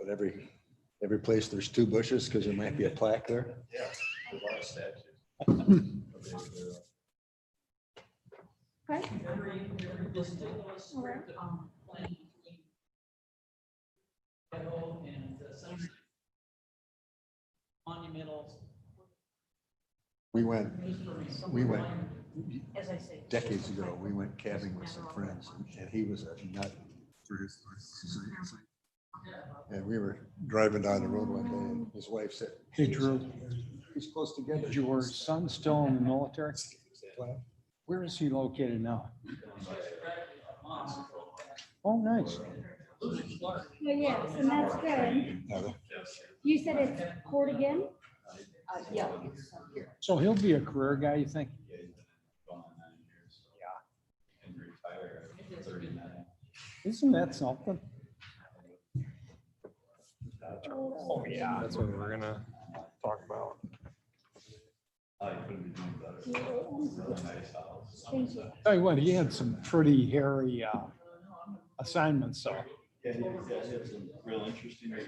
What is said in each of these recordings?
But every place there's 2 bushes because there might be a plaque there. Yeah, there's a lot of statues. Okay. Monumental. We went As I say. decades ago, we went camping with some friends and he was a nut for his. And we were driving down the road one day and his wife said, Hey, Drew, "He's close together." is your son still in the military? Where is he located now? Oh, nice. Well, yes, and that's good. You said it's court again? Yeah. So he'll be a career guy, you think? Isn't that something? Oh, yeah. That's what we're gonna talk about. Thank you. Tell you what, he had some pretty hairy assignments, so. Yeah, he had some real interesting. Really?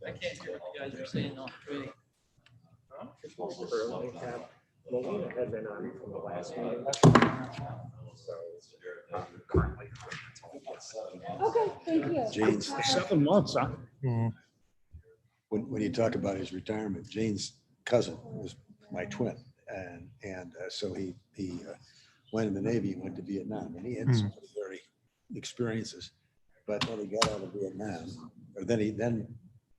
I can't hear what you guys are saying on training. Had been on from the last meeting. Okay, thank you. Jane's, 7 months, huh? when you talk about his retirement, Jane's cousin was my twin. And so he went in the Navy, went to Vietnam, and he had some very experiences. But when he got out of Vietnam, or then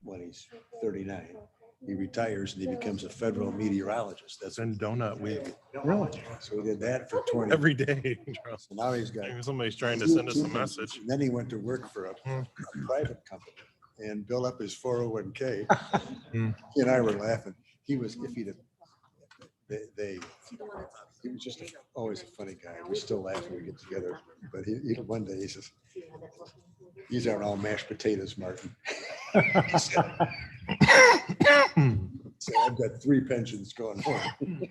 when he's 39, he retires and he becomes a federal meteorologist. That's It's in Donut Week Really? so he did that for 20. every day. So now he's got. Somebody's trying to send us a message. And then he went to work for a private company and built up his 401k. He and I were laughing. He was, if he'd have, he was just always a funny guy. We still laugh when we get together. But he one day he says, "These aren't all mashed potatoes, Martin." So I've got 3 pensions going on.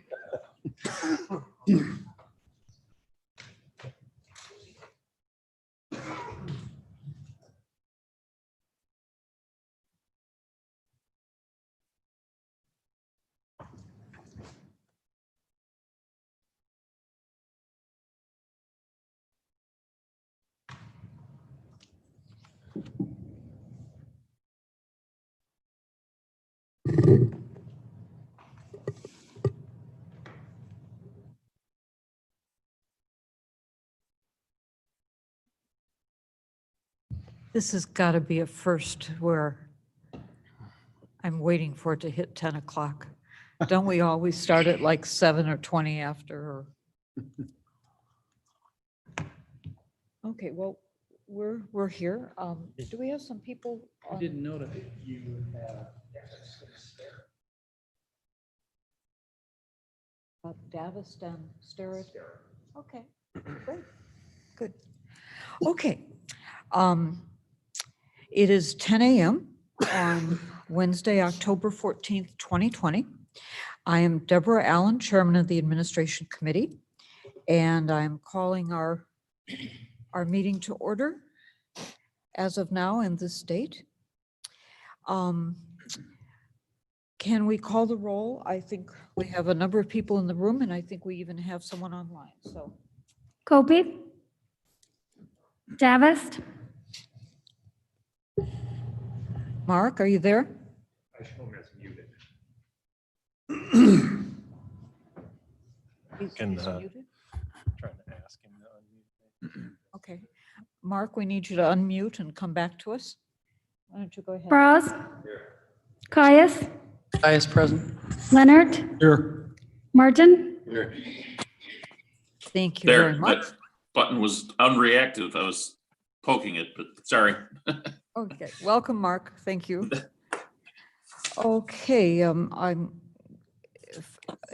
This has got to be a first where I'm waiting for it to hit 10 o'clock. Don't we always start at like 7 or 20 after? Or... Okay, well, we're here. Do we have some people? I didn't know that. Davis and Starrett? Okay, great, good. Okay. It is 10 a.m. on Wednesday, October 14th, 2020. I am Deborah Allen, Chairman of the Administration Committee, and I'm calling our meeting to order as of now in this date. Can we call the roll? I think we have a number of people in the room, and I think we even have someone online, so. Kobe? Davis? Mark, are you there? I show him as muted. He's Can, muted? Trying to ask him to unmute. Okay. Mark, we need you to unmute and come back to us. Why don't you go ahead? Bras? Caius? Caius present. Leonard? Here. Martin? Thank you There, very much. that button was unreactive. I was poking it, but sorry. Okay, welcome, Mark. Thank you. Okay,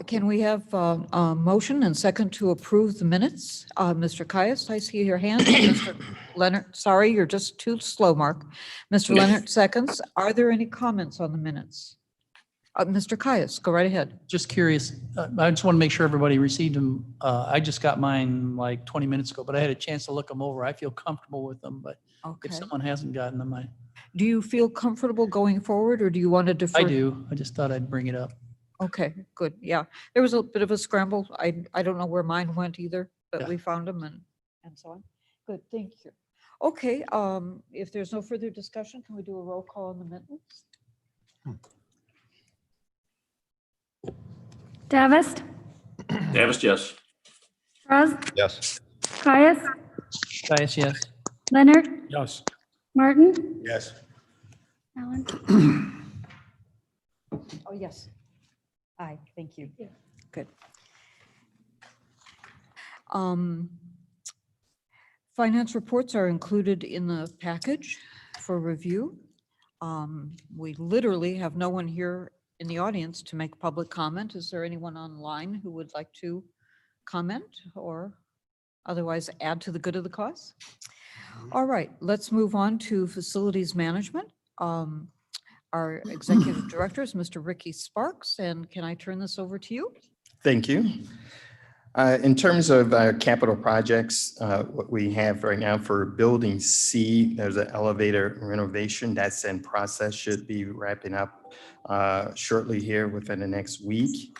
can we have a motion and second to approve the minutes? Mr. Caius, I see your hand. Mr. Leonard, sorry, you're just too slow, Mark. Mr. Leonard seconds. Are there any comments on the minutes? Mr. Caius, go right ahead. Just curious, I just want to make sure everybody received them. I just got mine like 20 minutes ago, but I had a chance to look them over. I feel comfortable with them, but Okay. if someone hasn't gotten them, Do you feel comfortable going forward, or do you want to defer? I do. I just thought I'd bring it up. Okay, good. Yeah, there was a bit of a scramble. I don't know where mine went either, but Yeah. we found them and so on. Good, thank you. Okay, if there's no further discussion, can we do a roll call on the minutes? Davis, Davis, yes. Braz, Yes. Caius, Caius, yes. Leonard, Yes. Martin, Yes. Allen. Oh, yes. Aye, thank you. Yeah. Good. Finance reports are included in the package for review. We literally have no one here in the audience to make public comment. Is there anyone online who would like to comment or otherwise add to the good of the cause? All right, let's move on to facilities management. Our executive director is Mr. Ricky Sparks, and can I turn this over to you? Thank you. In terms of capital projects, what we have right now for Building C, there's an elevator renovation that's in process, should be wrapping up shortly here within the next week.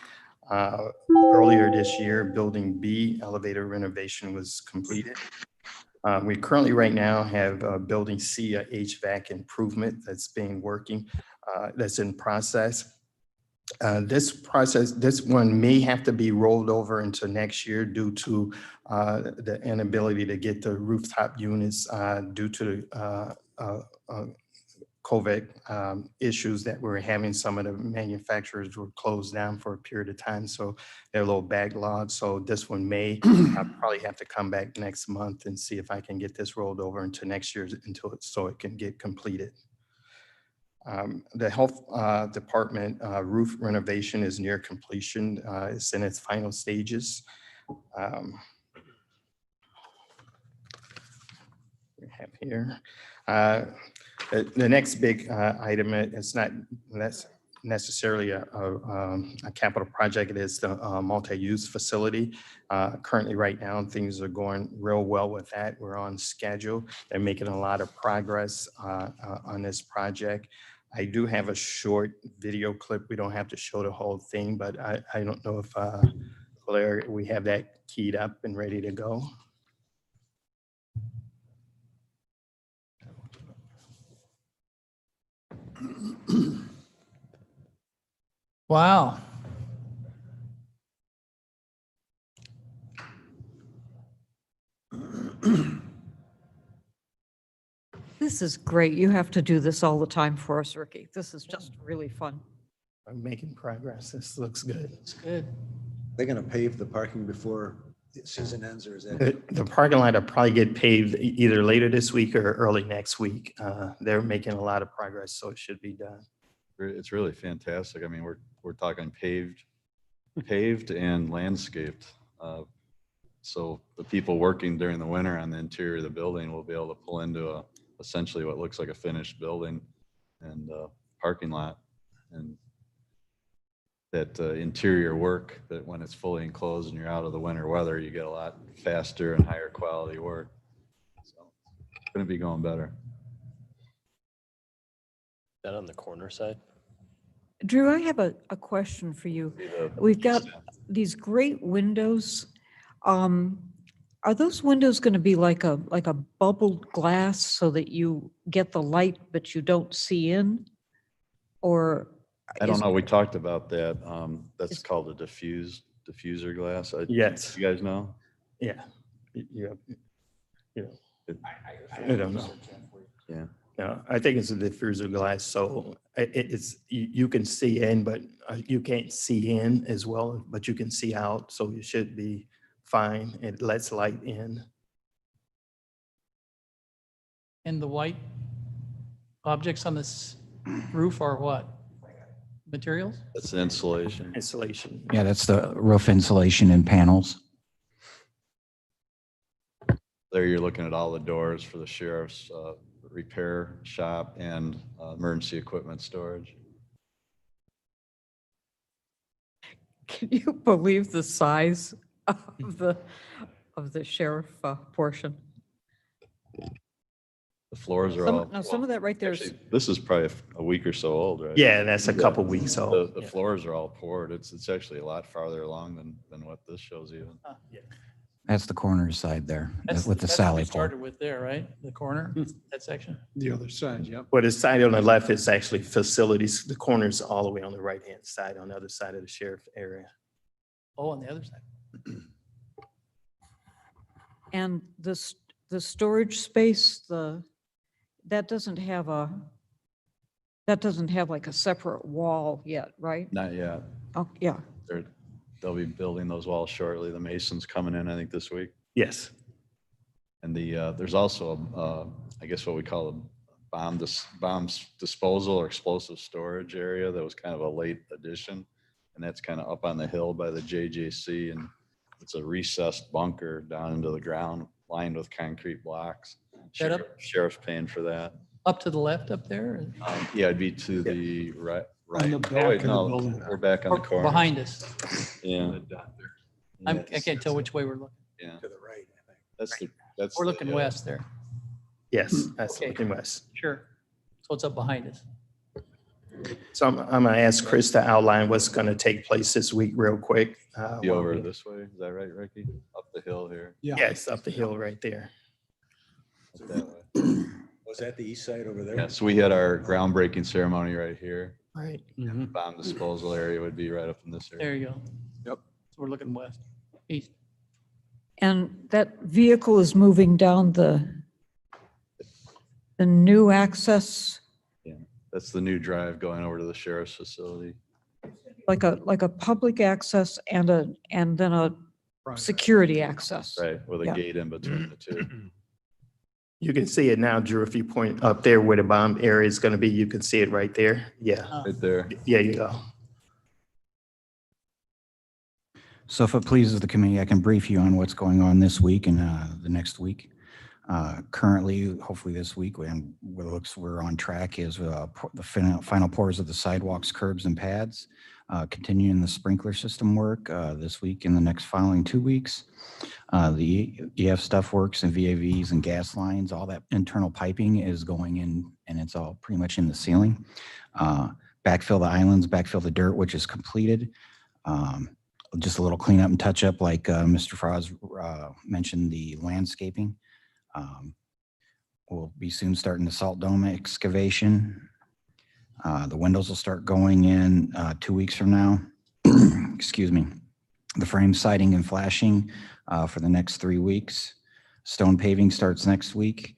Earlier this year, Building B elevator renovation was completed. We currently right now have Building C, a HVAC improvement that's that's in process. This one may have to be rolled over into next year due to the inability to get the rooftop units due to COVID issues that we're having. Some of the manufacturers were closed down for a period of time, so they're a little backlogged. So this one may probably have to come back next month and see if I can get this rolled over into next year so it can get completed. The health department roof renovation is near completion. It's in its final stages. We have here. The next big item, it's not necessarily a capital project. It is the multi-use facility. Currently right now, things are going real well with that. We're on schedule. They're making a lot of progress on this project. I do have a short video clip. We don't have to show the whole thing, but I don't know if Blair, we have that keyed up and ready to go. Wow. This is great. You have to do this all the time for us, Ricky. This is just really fun. I'm making progress. This looks good. It's good. They're going to pave the parking before the season ends, or is that? The parking lot will probably get paved either later this week or early next week. They're making a lot of progress, so it should be done. It's really fantastic. I mean, we're talking paved and landscaped. So the people working during the winter on the interior of the building will be able to pull into essentially what looks like a finished building and parking lot. And that interior work, that when it's fully enclosed and you're out of the winter weather, you get a lot faster and higher quality work. So it's going to be going better. That on the corner side? Drew, I have a question for you. We've got these great windows. Are those windows going to be like a bubbled glass so that you get the light but you don't see in? Or I don't is- know. We talked about that. That's Is- called a diffuser glass. Yes. You guys know? Yeah. Yeah. It- I don't know. Yeah. No, I think it's a diffuser glass, so you can see in, but you can't see in as well, but you can see out, so you should be fine. It lets light in. And the white objects on this roof are what? Materials? That's the insulation. Insulation. Yeah, that's the roof insulation and panels. There you're looking at all the doors for the sheriff's repair shop and emergency equipment storage. Can you believe the size of the sheriff portion? The floors are all. Some of that right there is, Actually, this is probably a week or so old, right? Yeah, that's a couple weeks old. The Yeah. floors are all poured. It's actually a lot farther along than what this shows even. That's the corner side there That's with the that's what we Sally pole. started with there, right? The corner, that section. The other side, yep. Well, the side on the left is actually facilities. The corner's all the way on the right-hand side, on the other side of the sheriff area. Oh, on the other side. and the storage space, that doesn't have like a separate wall yet, right? Not yet. Oh, yeah. They'll be building those walls shortly. The mason's coming in, I think, this week. Yes. And there's also, I guess what we call a bombs disposal or explosive storage area that was kind of a late addition. And that's kind of up on the hill by the JJC. And it's a recessed bunker down into the ground lined with concrete blocks. That up? Sheriff's paying for that. Up to the left up there? Yeah, it'd be to the right. On the Oh, back wait, of the no, building. we're back on Or the corner. behind us? Yeah. I can't tell which way we're looking. Yeah, To the right, I think. that's. We're the looking hill. west there. Yes, that's Okay. looking west. Sure. So it's up behind us. So I'm going to ask Chris to outline what's going to take place this week real quick. Be over this way. Is that right, Ricky? Up the hill here. Yes, up the hill right there. Up that way. Was that the east side over there? Yeah, so we had our groundbreaking ceremony right here. Right. Bomb disposal area would be right up in this area. There you go. Yep. So we're looking west, east. And that vehicle is moving down the new access, That's the new drive going over to the sheriff's facility. like a public access and then a security access. Right, with a Yeah. gate in between the two. You can see it now, Drew, if you point up there where the bomb area is going to be, you can see it right there. Yeah, Right there. yeah, you go. So if it pleases the committee, I can brief you on what's going on this week and the next week. Currently, hopefully this week, and what it looks we're on track is the final pours of the sidewalks, curbs, and pads. Continuing the sprinkler system work this week and the next following 2 weeks. The EF stuff works and VAVs and gas lines, all that internal piping is going in and it's all pretty much in the ceiling. Backfill the islands, backfill the dirt, which is completed. Just a little cleanup and touch up like Mr. Frost mentioned the landscaping. We'll be soon starting the salt dome excavation. The windows will start going in 2 weeks from now. Excuse me. The frame siding and flashing for the next 3 weeks. Stone paving starts next week.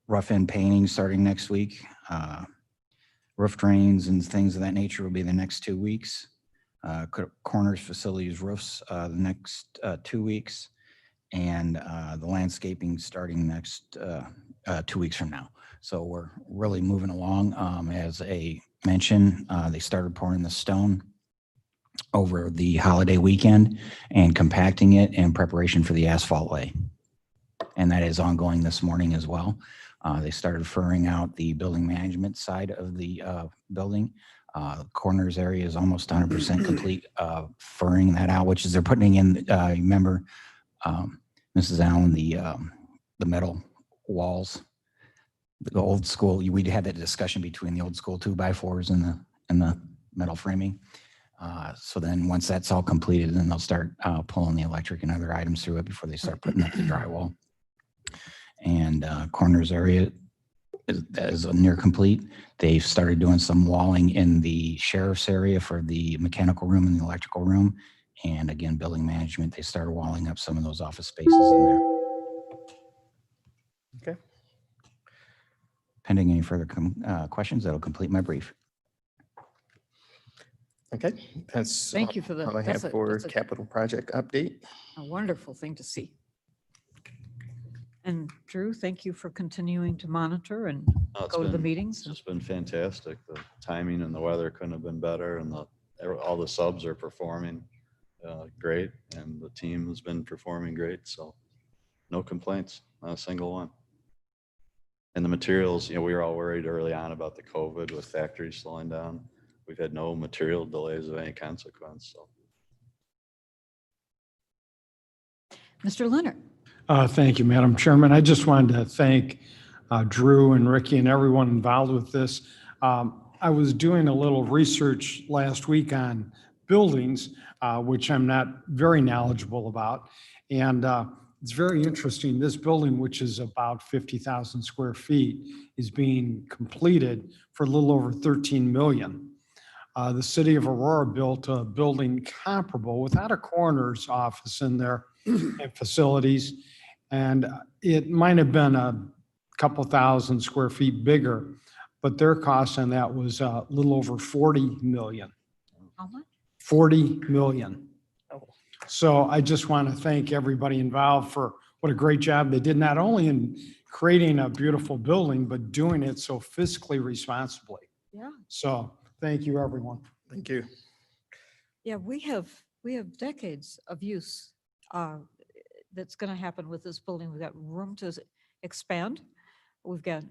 Rough end painting starting next week. Roof drains and things of that nature will be the next 2 weeks. Corners, facilities, roofs the next 2 weeks. And the landscaping starting next 2 weeks from now. So we're really moving along. As a mention, they started pouring the stone over the holiday weekend and compacting it in preparation for the asphalt lay. And that is ongoing this morning as well. They started furring out the building management side of the building. Corners area is almost 100% complete furring that out, which is they're putting in, remember, Mrs. Allen, the metal walls, the old school, we had that discussion between the old school 2x4s and the metal framing. So then once that's all completed, then they'll start pulling the electric and other items through it before they start putting up the drywall. And corners area is near complete. They've started doing some walling in the sheriff's area for the mechanical room and the electrical room. And again, building management, they started walling up some of those office spaces in there. Okay. Pending any further questions, that'll complete my brief. Okay, that's Thank you for that. all I have That's for that's capital project update. a wonderful thing to see. And Drew, thank you for continuing to monitor and No, it's go to the been- meetings. It's just been fantastic. The timing and the weather couldn't have been better, and all the subs are performing great, and the team has been performing great. So no complaints, not a single one. And the materials, we were all worried early on about the COVID with factories slowing down. we've had no material delays of any consequence, so. Mr. Leonard. Thank you, Madam Chairman. I just wanted to thank Drew and Ricky and everyone involved with this. I was doing a little research last week on buildings, which I'm not very knowledgeable about. And it's very interesting. This building, which is about 50,000 square feet, is being completed for a little over 13 million. The city of Aurora built a building comparable without a coroner's office in there and facilities. And it might have been a couple thousand square feet bigger, but their cost on that was a little over 40 million. How much? 40 million. So I just want to thank everybody involved for what a great job they did, not only in creating a beautiful building, but doing it so fiscally responsibly. Yeah. So thank you, everyone. Thank you. Yeah, we have decades of use that's going to happen with this building. We've got room to expand. We've got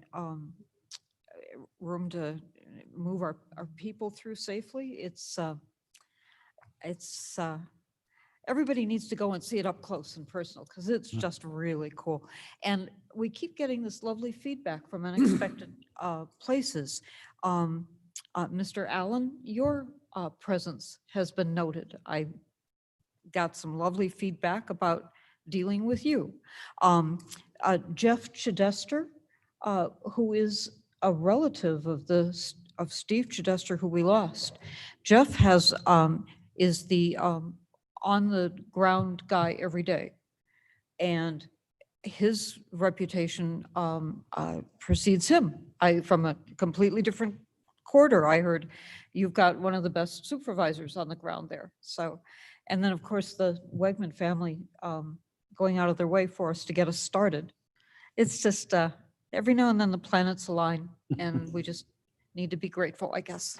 room to move our people through safely. Everybody needs to go and see it up close and personal because it's just really cool. And we keep getting this lovely feedback from unexpected places. Mr. Allen, your presence has been noted. I got some lovely feedback about dealing with you. Jeff Chidester, who is a relative of Steve Chidester, who we lost. Jeff is the on the ground guy every day, and his reputation precedes him. From a completely different quarter, I heard you've got one of the best supervisors on the ground there. So, and then of course the Wegman family going out of their way for us to get us started. It's just every now and then the planets align, and we just need to be grateful, I guess.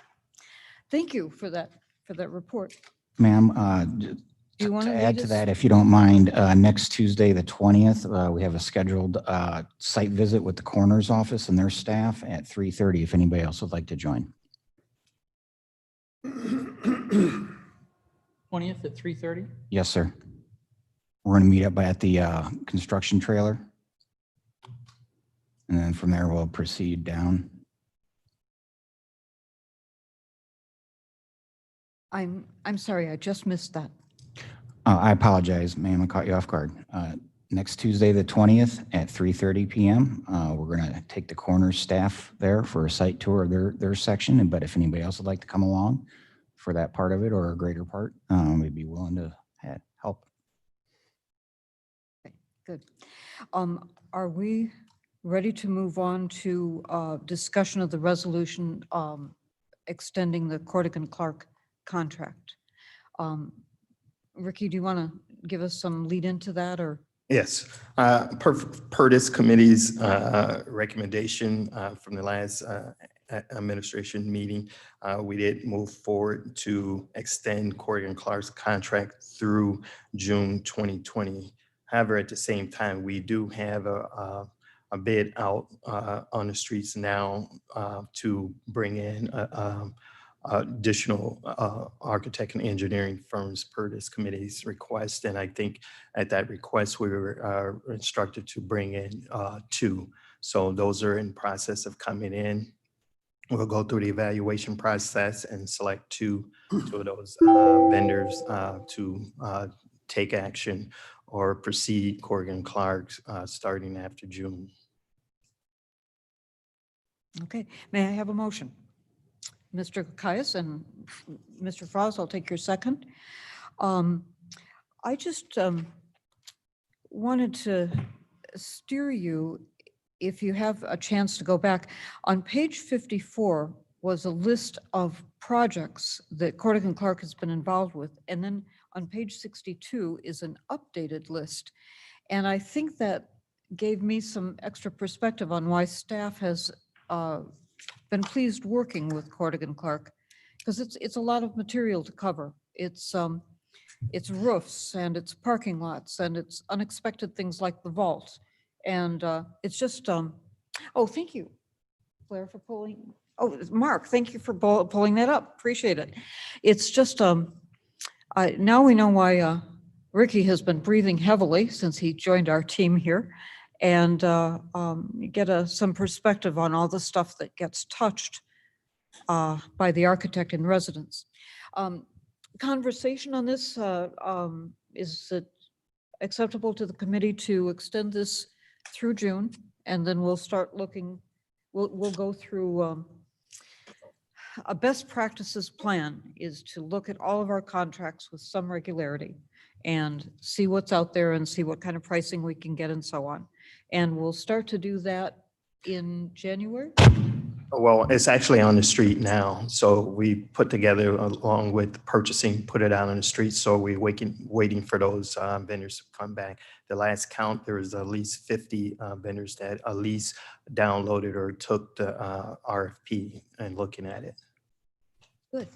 Thank you for that report. Ma'am, Do you want to to add read to us? that, if you don't mind, next Tuesday, the 20th, we have a scheduled site visit with the coroner's office and their staff at 3:30, if anybody else would like to join. 20th at 3:30? Yes, sir. We're going to meet up at the construction trailer. And then from there, we'll proceed down. I'm sorry, I just missed that. I apologize, ma'am, I caught you off guard. Next Tuesday, the 20th at 3:30 p.m. We're going to take the coroner's staff there for a site tour of their section. But if anybody else would like to come along for that part of it or a greater part, we'd be willing to help. Okay, good. Are we ready to move on to discussion of the resolution extending the Corrigan Clark contract? Ricky, do you want to give us some lead into that, or? Yes, per this committee's recommendation from the last administration meeting, we did move forward to extend Corrigan Clark's contract through June 2020. However, at the same time, we do have a bid out on the streets now to bring in additional architect and engineering firms per this committee's request. And I think at that request, we were instructed to bring in 2. So those are in process of coming in. We'll go through the evaluation process and select two of those vendors to take action or proceed Corrigan Clark starting after June. Okay, may I have a motion? Mr. Caius and Mr. Frost, I'll take your second. I just wanted to steer you, if you have a chance to go back, on page 54 was a list of projects that Corrigan Clark has been involved with. And then on page 62 is an updated list. And I think that gave me some extra perspective on why staff has been pleased working with Corrigan Clark, because it's a lot of material to cover. It's roofs and it's parking lots and it's unexpected things like the vault. And it's just, oh, thank you, Claire, for pulling Oh, Mark, thank you for pulling that up. Appreciate it. It's just, now we know why Ricky has been breathing heavily since he joined our team here. And you get some perspective on all the stuff that gets touched by the architect in residence. Conversation on this, is it acceptable to the committee to extend this through June? And then we'll start looking, we'll go through a best practices plan is to look at all of our contracts with some regularity and see what's out there and see what kind of pricing we can get and so on. And we'll start to do that in January. Well, it's actually on the street now. So we put together along with purchasing, put it out on the street. So we're waiting for those vendors to come back. The last count, there was at least 50 vendors that at least downloaded or took the RFP and looking at it. Good.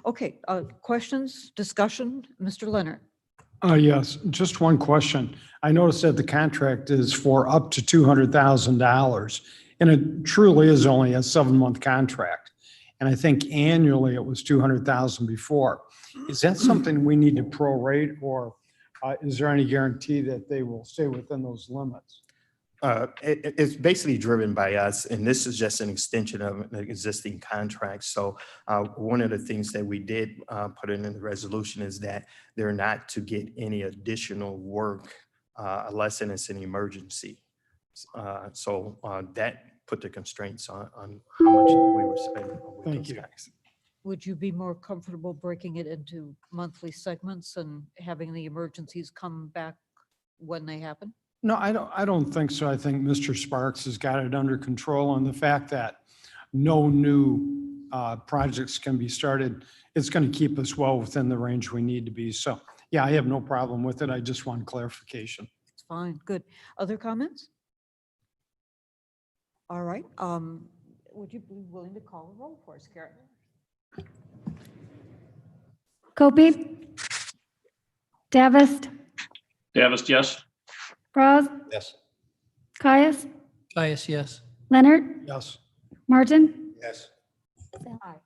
Okay, questions, discussion, Mr. Leonard? Yes, just one question. I noticed that the contract is for up to $200,000, and it truly is only a 7-month contract. And I think annually it was 200,000 before. Is that something we need to prorate, or is there any guarantee that they will stay within those limits? It's basically driven by us, and this is just an extension of an existing contract. So one of the things that we did put in the resolution is that they're not to get any additional work unless it's an emergency. So that put the constraints on how much we were spending with Thank those you. guys. Would you be more comfortable breaking it into monthly segments and having the emergencies come back when they happen? No, I don't think so. I think Mr. Sparks has got it under control, and the fact that no new projects can be started, it's going to keep us well within the range we need to be. So yeah, I have no problem with it. I just want clarification. It's fine, good. Other comments? All right, would you be willing to call the roll for us, Karen? Kopi, Davist, Davis, yes. Bras, Yes. Caius, Caius, yes. Leonard, Yes. Martin. Yes. Aye.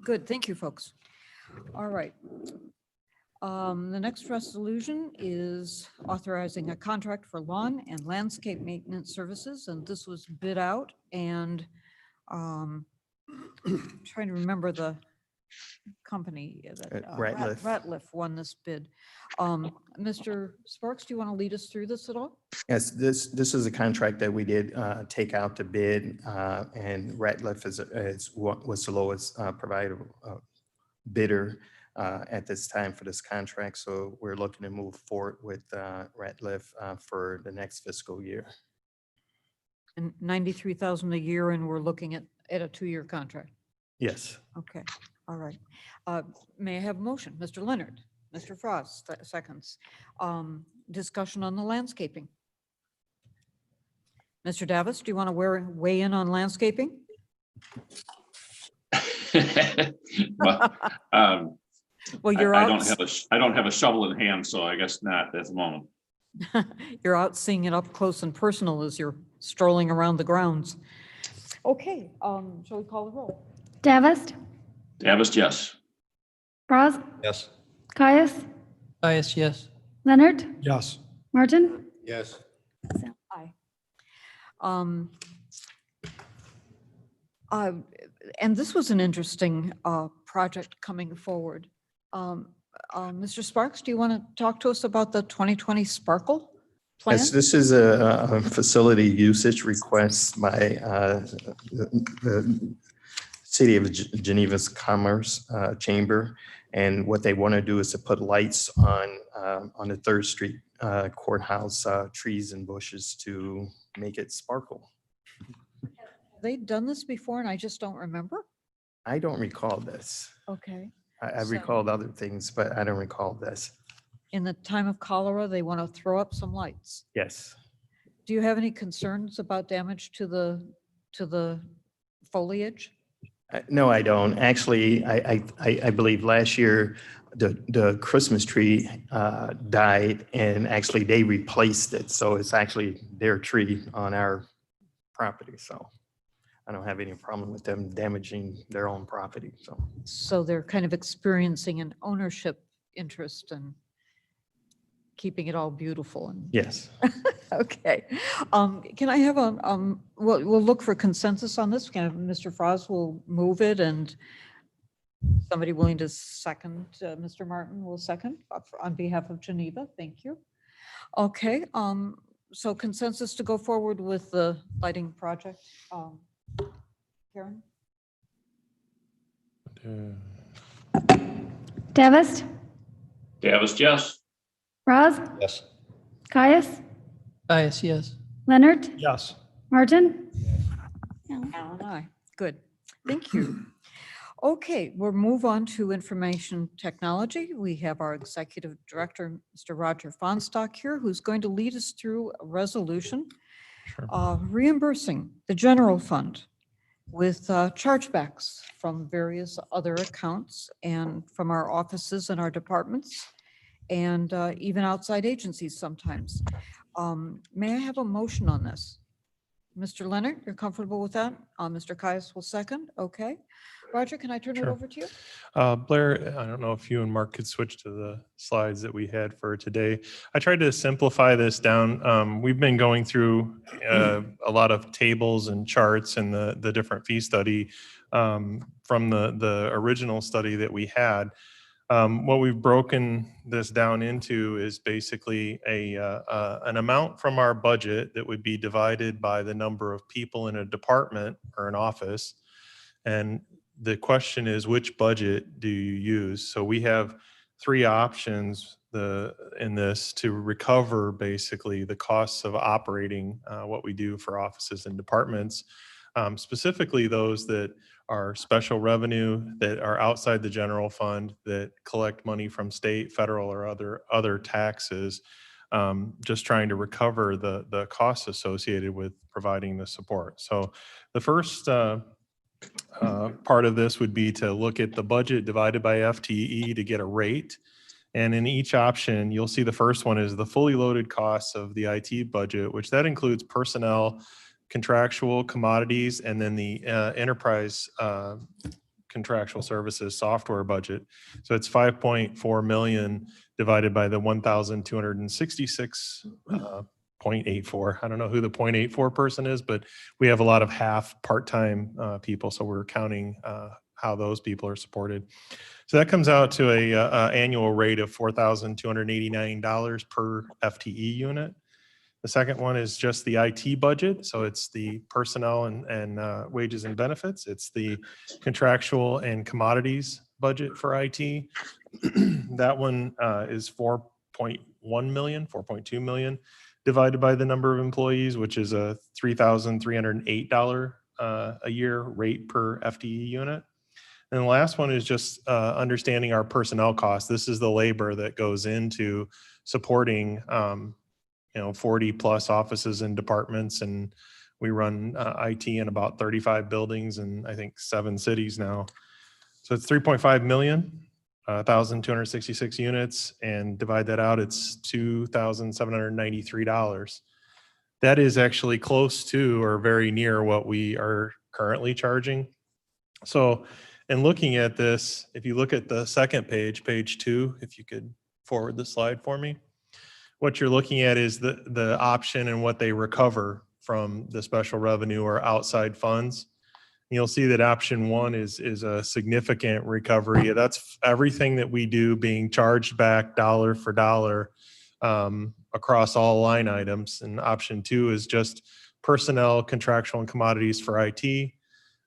Good, thank you, folks. All right. The next resolution is authorizing a contract for lawn and landscape maintenance services, and this was bid out, and trying to remember the company. Ratliff. Ratliff won this bid. Mr. Sparks, do you want to lead us through this at all? Yes, this is a contract that we did take out to bid, and Ratliff was the lowest provider bidder at this time for this contract. So we're looking to move forward with Ratliff for the next fiscal year. And 93,000 a year, and we're looking at a 2-year contract. Yes. Okay, all right. May I have a motion? Mr. Leonard, Mr. Frost, seconds. Discussion on the landscaping. Mr. Davis, do you want to weigh in on landscaping? Well, Well, you're I out. I don't have a shovel in hand, so I guess not at the moment. You're out seeing it up close and personal as you're strolling around the grounds. Okay, shall we call the roll? Davist, Davis, yes. Bras, Yes. Caius, Caius, yes. Leonard, Yes. Martin. Yes. Aye. And this was an interesting project coming forward. Mr. Sparks, do you want to talk to us about the 2020 Sparkle plan? Yes, this is a facility usage request by the City of Geneva's Commerce Chamber. And what they want to do is to put lights on the 3rd Street courthouse trees and bushes to make it sparkle. They've done this before and I just don't remember? I don't recall this. Okay. I So- recalled other things, but I don't recall this. In the time of cholera, they want to throw up some lights. Yes. Do you have any concerns about damage to the foliage? No, I don't. Actually, I believe last year, the Christmas tree died and actually they replaced it. So it's actually their tree on our property. So I don't have any problem with them damaging their own property, so. So they're kind of experiencing an ownership interest and keeping it all beautiful and. Yes. Okay. Can I have we'll look for consensus on this. Can Mr. Frost will move it and somebody willing to second, Mr. Martin will second on behalf of Geneva. Thank you. Okay, so consensus to go forward with the lighting project. Karen? Davis, Davis, yes. Roz, Yes. Caius, Yes. Leonard, Yes. Martin. Alan, aye. Good. Thank you. Okay, we'll move on to information technology. We have our executive director, Mr. Roger Fonstock here, who's going to lead us through a resolution reimbursing the general fund with chargebacks from various other accounts and from our offices and our departments and even outside agencies sometimes. May I have a motion on this? Mr. Leonard, you're comfortable with that? Mr. Caius will second. Okay. Roger, can I turn it Sure. over to you? Blair, I don't know if you and Mark could switch to the slides that we had for today. I tried to simplify this down. We've been going through a lot of tables and charts and the different fee study from the original study that we had. What we've broken this down into is basically an amount from our budget that would be divided by the number of people in a department or an office. And the question is, which budget do you use? So we have three options in this to recover basically the costs of operating what we do for offices and departments, specifically those that are special revenue, that are outside the general fund, that collect money from state, federal, or other taxes, just trying to recover the costs associated with providing the support. So the first part of this would be to look at the budget divided by FTE to get a rate. And in each option, you'll see the first one is the fully loaded costs of the IT budget, which that includes personnel, contractual, commodities, and then the enterprise contractual services software budget. So it's 5.4 million divided by the 1,266 0.84. I don't know who the 0.84 person is, but we have a lot of half part-time people. So we're counting how those people are supported. So that comes out to a annual rate of $4,289 per FTE unit. The second one is just the IT budget. So it's the personnel and wages and benefits. It's the contractual and commodities budget for IT. That one is 4.1 million, 4.2 million divided by the number of employees, which is a $3,308 a year rate per FTE unit. And the last one is just understanding our personnel costs. This is the labor that goes into supporting 40 plus offices and departments, and we run IT in about 35 buildings and I think 7 cities now. So it's 3.5 million, 1,266 units, and divide that out, it's $2,793. That is actually close to or very near what we are currently charging. So in looking at this, if you look at the second page, page 2, if you could forward the slide for me. What you're looking at is the option and what they recover from the special revenue or outside funds. You'll see that option 1 is a significant recovery. That's everything that we do being charged back dollar for dollar across all line items. And option 2 is just personnel, contractual, and commodities for IT.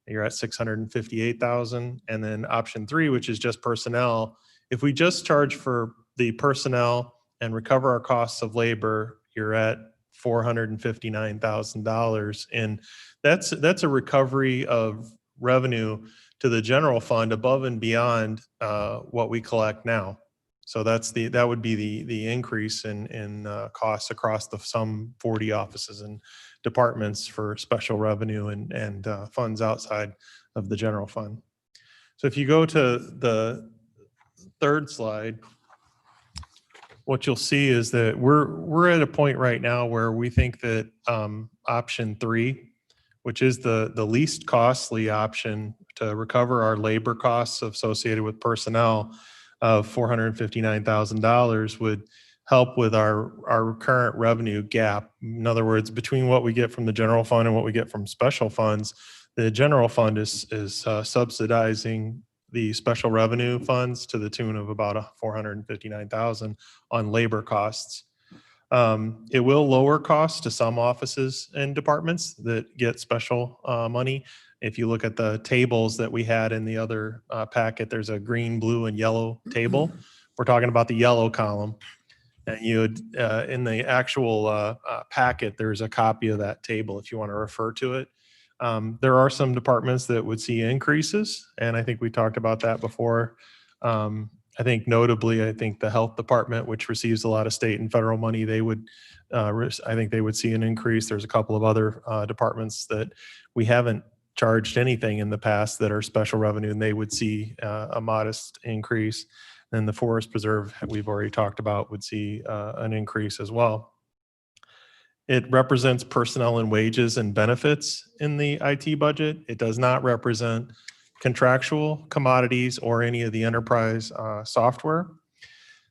You're at 658,000. And then option 3, which is just personnel. If we just charge for the personnel and recover our costs of labor, you're at $459,000. And that's a recovery of revenue to the general fund above and beyond what we collect now. So that would be the increase in costs across some 40 offices and departments for special revenue and funds outside of the general fund. So if you go to the third slide, what you'll see is that we're at a point right now where we think that option 3, which is the least costly option to recover our labor costs associated with personnel of $459,000, would help with our current revenue gap. In other words, between what we get from the general fund and what we get from special funds, the general fund is subsidizing the special revenue funds to the tune of about $459,000 on labor costs. It will lower costs to some offices and departments that get special money. If you look at the tables that we had in the other packet, there's a green, blue, and yellow table. We're talking about the yellow column. And you would, in the actual packet, there's a copy of that table if you want to refer to it. There are some departments that would see increases, and I think we talked about that before. I think notably, I think the health department, which receives a lot of state and federal money, they would, I think they would see an increase. There's a couple of other departments that we haven't charged anything in the past that are special revenue, and they would see a modest increase. And the Forest Preserve, we've already talked about, would see an increase as well. It represents personnel and wages and benefits in the IT budget. It does not represent contractual commodities or any of the enterprise software.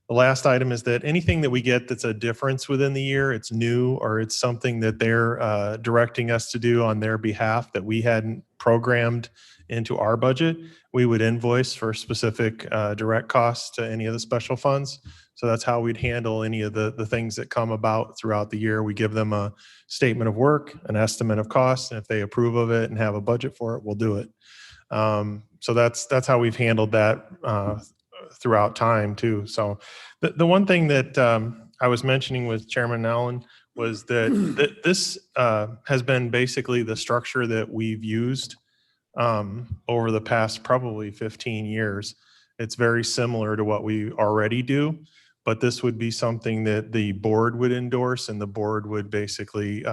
The last item is that anything that we get that's a difference within the year, it's new, or it's something that they're directing us to do on their behalf that we hadn't programmed into our budget, we would invoice for specific direct costs to any of the special funds. So that's how we'd handle any of the things that come about throughout the year. We give them a statement of work, an estimate of costs, and if they approve of it and have a budget for it, we'll do it. So that's how we've handled that throughout time too. So the one thing that I was mentioning with Chairman Allen was that this has been basically the structure that we've used over the past probably 15 years. It's very similar to what we already do, but this would be something that the board would endorse, and the board would basically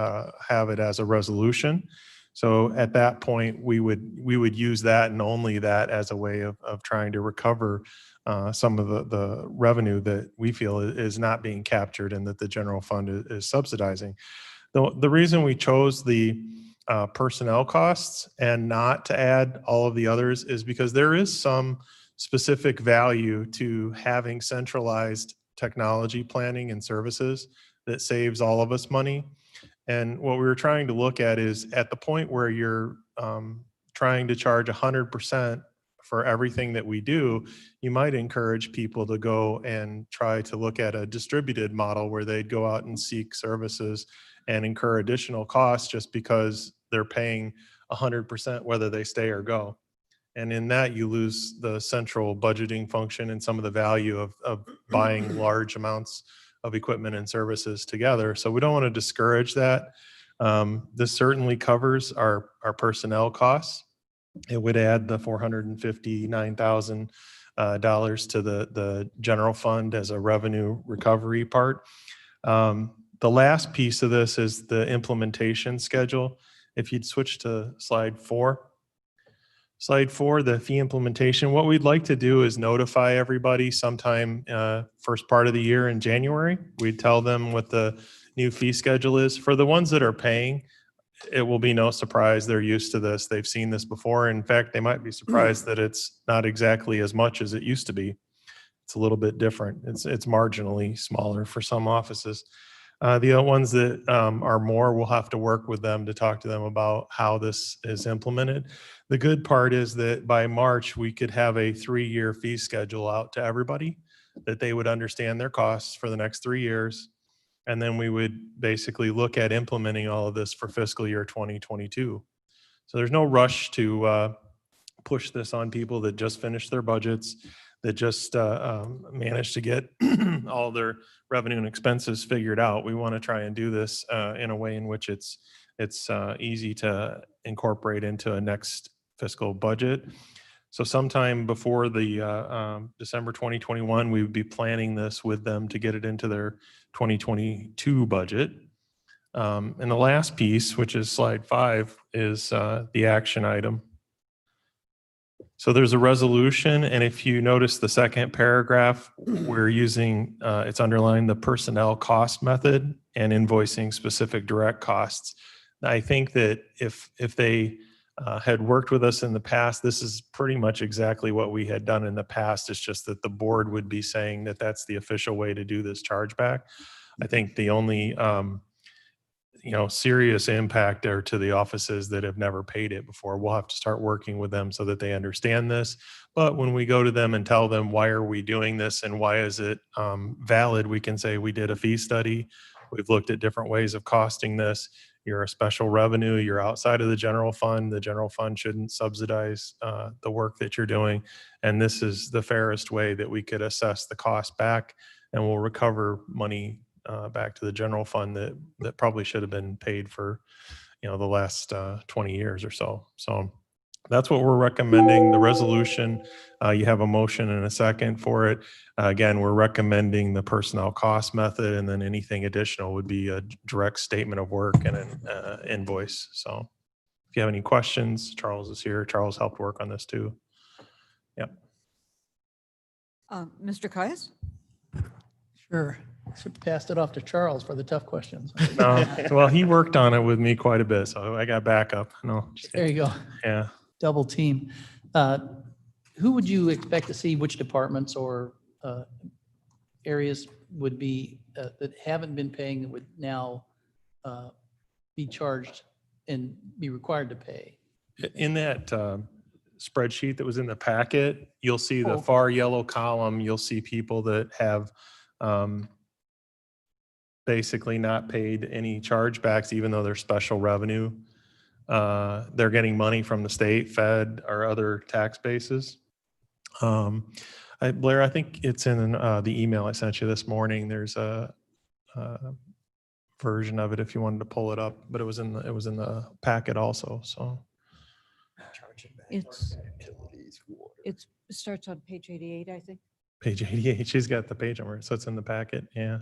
have it as a resolution. So at that point, we would use that and only that as a way of trying to recover some of the revenue that we feel is not being captured and that the general fund is subsidizing. The reason we chose the personnel costs and not to add all of the others is because there is some specific value to having centralized technology planning and services that saves all of us money. And what we were trying to look at is at the point where you're trying to charge 100% for everything that we do, you might encourage people to go and try to look at a distributed model where they'd go out and seek services and incur additional costs just because they're paying 100% whether they stay or go. And in that, you lose the central budgeting function and some of the value of buying large amounts of equipment and services together. So we don't want to discourage that. This certainly covers our personnel costs. It would add the $459,000 to the general fund as a revenue recovery part. The last piece of this is the implementation schedule. If you'd switch to slide 4. Slide 4, the fee implementation. What we'd like to do is notify everybody sometime first part of the year in January. We'd tell them what the new fee schedule is. For the ones that are paying, it will be no surprise. They're used to this. They've seen this before. In fact, they might be surprised that it's not exactly as much as it used to be. It's a little bit different. It's marginally smaller for some offices. The ones that are more, we'll have to work with them to talk to them about how this is implemented. The good part is that by March, we could have a 3-year fee schedule out to everybody, that they would understand their costs for the next 3 years. And then we would basically look at implementing all of this for fiscal year 2022. So there's no rush to push this on people that just finished their budgets, that just managed to get all their revenue and expenses figured out. We want to try and do this in a way in which it's easy to incorporate into a next fiscal budget. So sometime before the December 2021, we would be planning this with them to get it into their 2022 budget. And the last piece, which is slide 5, is the action item. So there's a resolution, and if you notice the second paragraph, we're using, it's underlined, the personnel cost method and invoicing specific direct costs. I think that if they had worked with us in the past, this is pretty much exactly what we had done in the past. It's just that the board would be saying that that's the official way to do this chargeback. I think the only serious impact are to the offices that have never paid it before. We'll have to start working with them so that they understand this. But when we go to them and tell them, why are we doing this and why is it valid, we can say we did a fee study. We've looked at different ways of costing this. You're a special revenue. You're outside of the general fund. The general fund shouldn't subsidize the work that you're doing. And this is the fairest way that we could assess the cost back, and we'll recover money back to the general fund that probably should have been paid for, the last 20 years or so. So that's what we're recommending. The resolution, you have a motion and a second for it. Again, we're recommending the personnel cost method, and then anything additional would be a direct statement of work and an invoice. So if you have any questions, Charles is here. Charles helped work on this too. Yep. Mr. Caius? Sure. Should have passed it off to Charles for the tough questions. No, well, he worked on it with me quite a bit, so I got backup. No, just There kidding. you go. Yeah. Double team. Who would you expect to see, which departments or areas would be, that haven't been paying, that would now be charged and be required to pay? In that spreadsheet that was in the packet, you'll see the far yellow column. You'll see people that have basically not paid any chargebacks, even though they're special revenue. They're getting money from the state, Fed, or other tax bases. Blair, I think it's in the email I sent you this morning. There's a version of it if you wanted to pull it up, but it was in the packet also. So It starts on page 88, I think. page 88. She's got the page number, so it's in the packet. Yeah,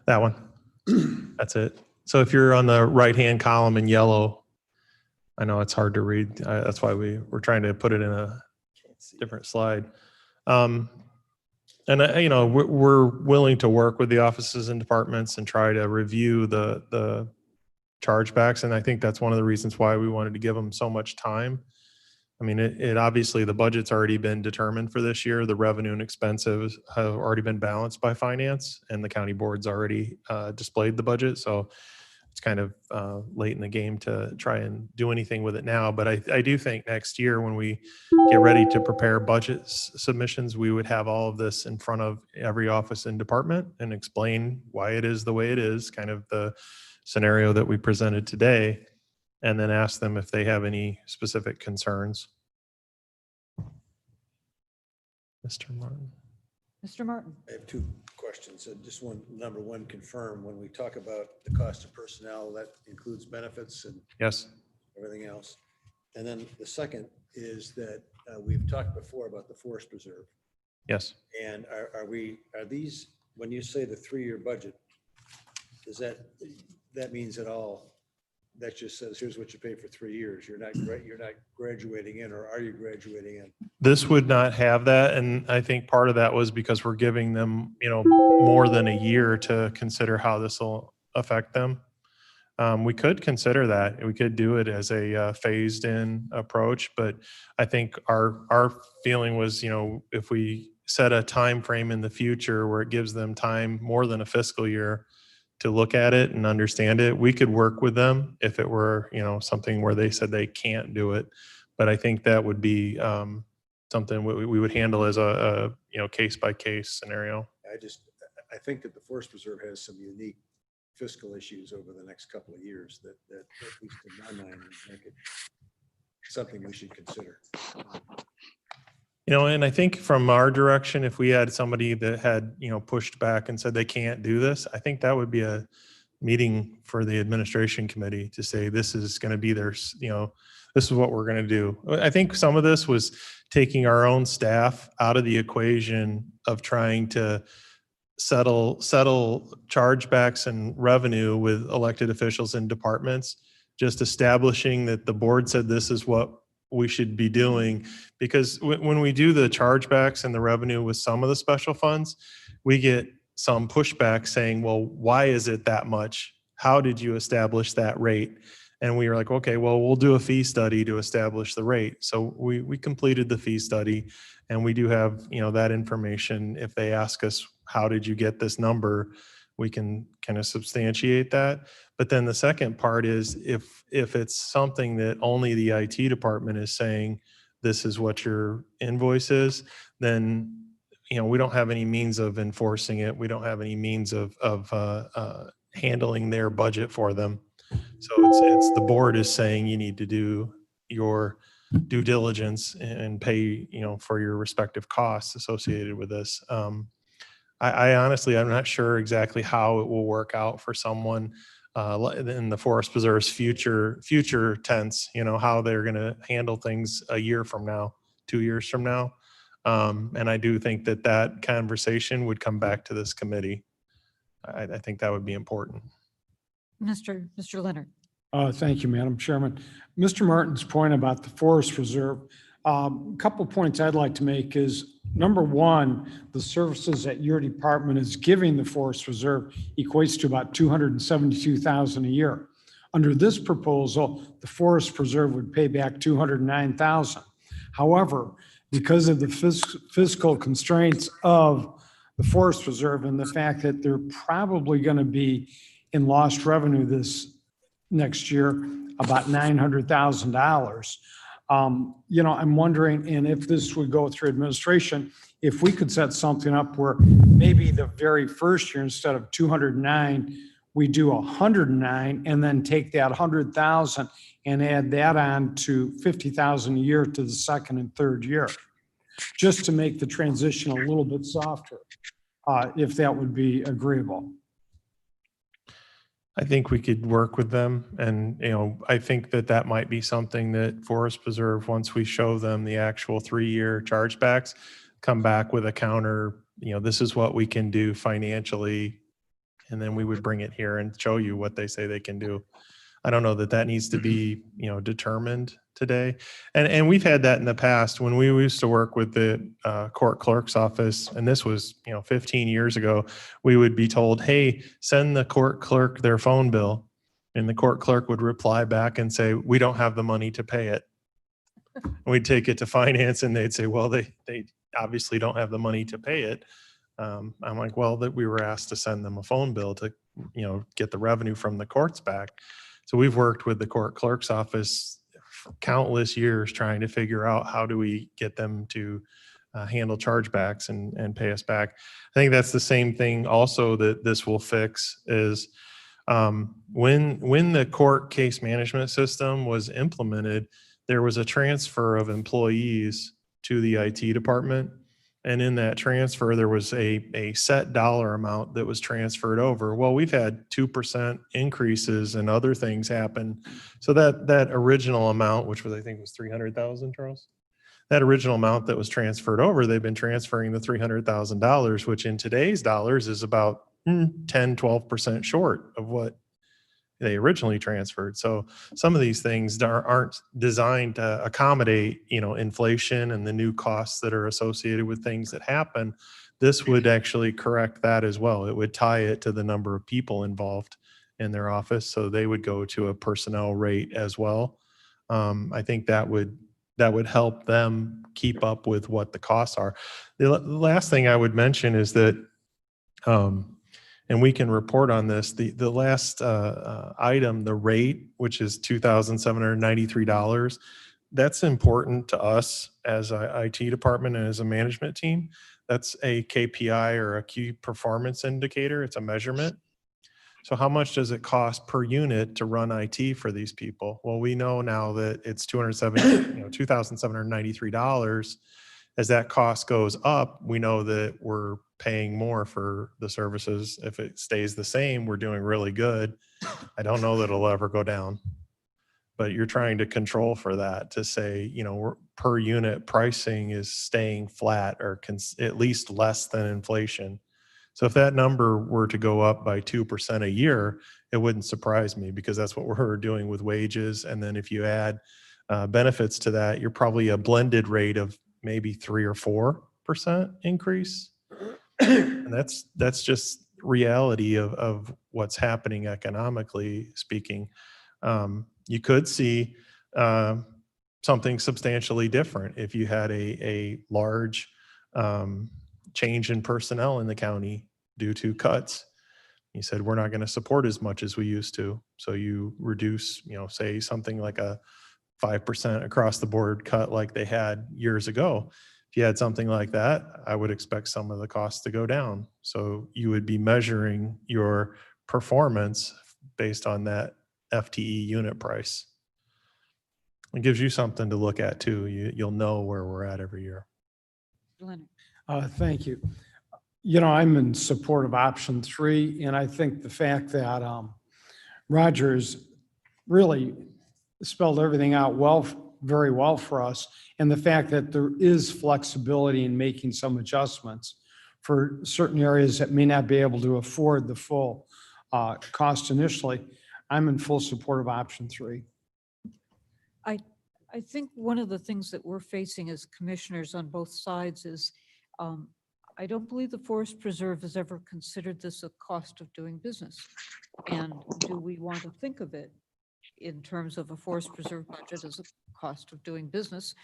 that one. That's it. So if you're on the right-hand column in yellow, I know it's hard to read. That's why we're trying to put it in a different slide. And we're willing to work with the offices and departments and try to review the chargebacks. And I think that's one of the reasons why we wanted to give them so much time. I mean, it obviously the budget's already been determined for this year. The revenue and expenses have already been balanced by finance, and the county board's already displayed the budget. So it's kind of late in the game to try and do anything with it now. But I do think next year when we get ready to prepare budget submissions, we would have all of this in front of every office and department and explain why it is the way it is, kind of the scenario that we presented today, and then ask them if they have any specific concerns. Mr. Martin. Mr. Martin? I have two questions. Just number one, confirm when we talk about the cost of personnel, that includes benefits and Yes. everything else. And then the second is that we've talked before about the forest preserve. Yes. And are these, when you say the 3-year budget, does that means at all, that just says, here's what you pay for 3 years. You're not graduating in, or are you graduating in? This would not have that. And I think part of that was because we're giving them, more than a year to consider how this will affect them. We could consider that. We could do it as a phased in approach, but I think our feeling was, if we set a time frame in the future where it gives them time more than a fiscal year to look at it and understand it, we could work with them if it were, something where they said they can't do it. But I think that would be something we would handle as a case by case scenario. I think that the forest preserve has some unique fiscal issues over the next couple of years that at least in my mind would make it something we should consider. And I think from our direction, if we had somebody that had, pushed back and said they can't do this, I think that would be a meeting for the administration committee to say, this is going to be their, this is what we're going to do. I think some of this was taking our own staff out of the equation of trying to settle chargebacks and revenue with elected officials and departments, just establishing that the board said this is what we should be doing. Because when we do the chargebacks and the revenue with some of the special funds, we get some pushback saying, well, why is it that much? How did you establish that rate? And we were like, okay, well, we'll do a fee study to establish the rate. So we completed the fee study, and we do have, that information. If they ask us, how did you get this number? We can kind of substantiate that. But then the second part is if it's something that only the IT department is saying, this is what your invoice is, then, we don't have any means of enforcing it. We don't have any means of handling their budget for them. So it's the board is saying you need to do your due diligence and pay, for your respective costs associated with this. I honestly, I'm not sure exactly how it will work out for someone in the Forest Preserve's future tense, how they're going to handle things a year from now, 2 years from now. And I do think that conversation would come back to this committee. I think that would be important. Mr. Leonard. Thank you, Madam Chairman. Mr. Martin's point about the Forest Reserve, a couple points I'd like to make is, number one, the services that your department is giving the Forest Reserve equates to about $272,000 a year. Under this proposal, the Forest Preserve would pay back $209,000. However, because of the fiscal constraints of the Forest Reserve and the fact that they're probably going to be in lost revenue this next year, about $900,000. I'm wondering, and if this would go through administration, if we could set something up where maybe the very first year, instead of 209, we do 109 and then take that 100,000 and add that on to 50,000 a year to the second and third year, just to make the transition a little bit softer, if that would be agreeable. I think we could work with them, and I think that might be something that Forest Preserve, once we show them the actual 3-year chargebacks, come back with a counter, this is what we can do financially, and then we would bring it here and show you what they say they can do. I don't know that needs to be, determined today. And we've had that in the past when we used to work with the court clerk's office. And this was, 15 years ago, we would be told, hey, send the court clerk their phone bill. And the court clerk would reply back and say, we don't have the money to pay it. And we'd take it to finance and they'd say, well, they obviously don't have the money to pay it. I'm like, well, that we were asked to send them a phone bill to, get the revenue from the courts back. So we've worked with the court clerk's office for countless years trying to figure out how do we get them to handle chargebacks and pay us back. I think that's the same thing also that this will fix is when the court case management system was implemented, there was a transfer of employees to the IT department. And in that transfer, there was a set dollar amount that was transferred over. Well, we've had 2% increases and other things happen. So that original amount, which was, I think was 300,000, Charles? That original amount that was transferred over, they've been transferring the $300,000, which in today's dollars is about 10-12% short of what they originally transferred. So some of these things aren't designed to accommodate, inflation and the new costs that are associated with things that happen. This would actually correct that as well. It would tie it to the number of people involved in their office. So they would go to a personnel rate as well. I think that would help them keep up with what the costs are. The last thing I would mention is that, and we can report on this, the last item, the rate, which is $2,793, that's important to us as an IT department and as a management team. That's a KPI or a key performance indicator. It's a measurement. So how much does it cost per unit to run IT for these people? Well, we know now that it's $2,793. As that cost goes up, we know that we're paying more for the services. If it stays the same, we're doing really good. I don't know that it'll ever go down, but you're trying to control for that to say, per unit pricing is staying flat or at least less than inflation. So if that number were to go up by 2% a year, it wouldn't surprise me because that's what we're doing with wages. And then if you add benefits to that, you're probably a blended rate of maybe 3 or 4% increase. And that's just reality of what's happening economically speaking. You could see something substantially different if you had a large change in personnel in the county due to cuts. You said, we're not going to support as much as we used to. So you reduce, say something like a 5% across the board cut like they had years ago. If you had something like that, I would expect some of the costs to go down. So you would be measuring your performance based on that FTE unit price. It gives you something to look at too. You'll know where we're at every year. Leonard. Thank you. I'm in support of option 3, and I think the fact that Rogers really spelled everything out very well for us, and the fact that there is flexibility in making some adjustments for certain areas that may not be able to afford the full cost initially. I'm in full support of option 3. I think one of the things that we're facing as commissioners on both sides is I don't believe the Forest Preserve has ever considered this a cost of doing business. And do we want to think of it in terms of a Forest Preserve budget as a cost of doing business?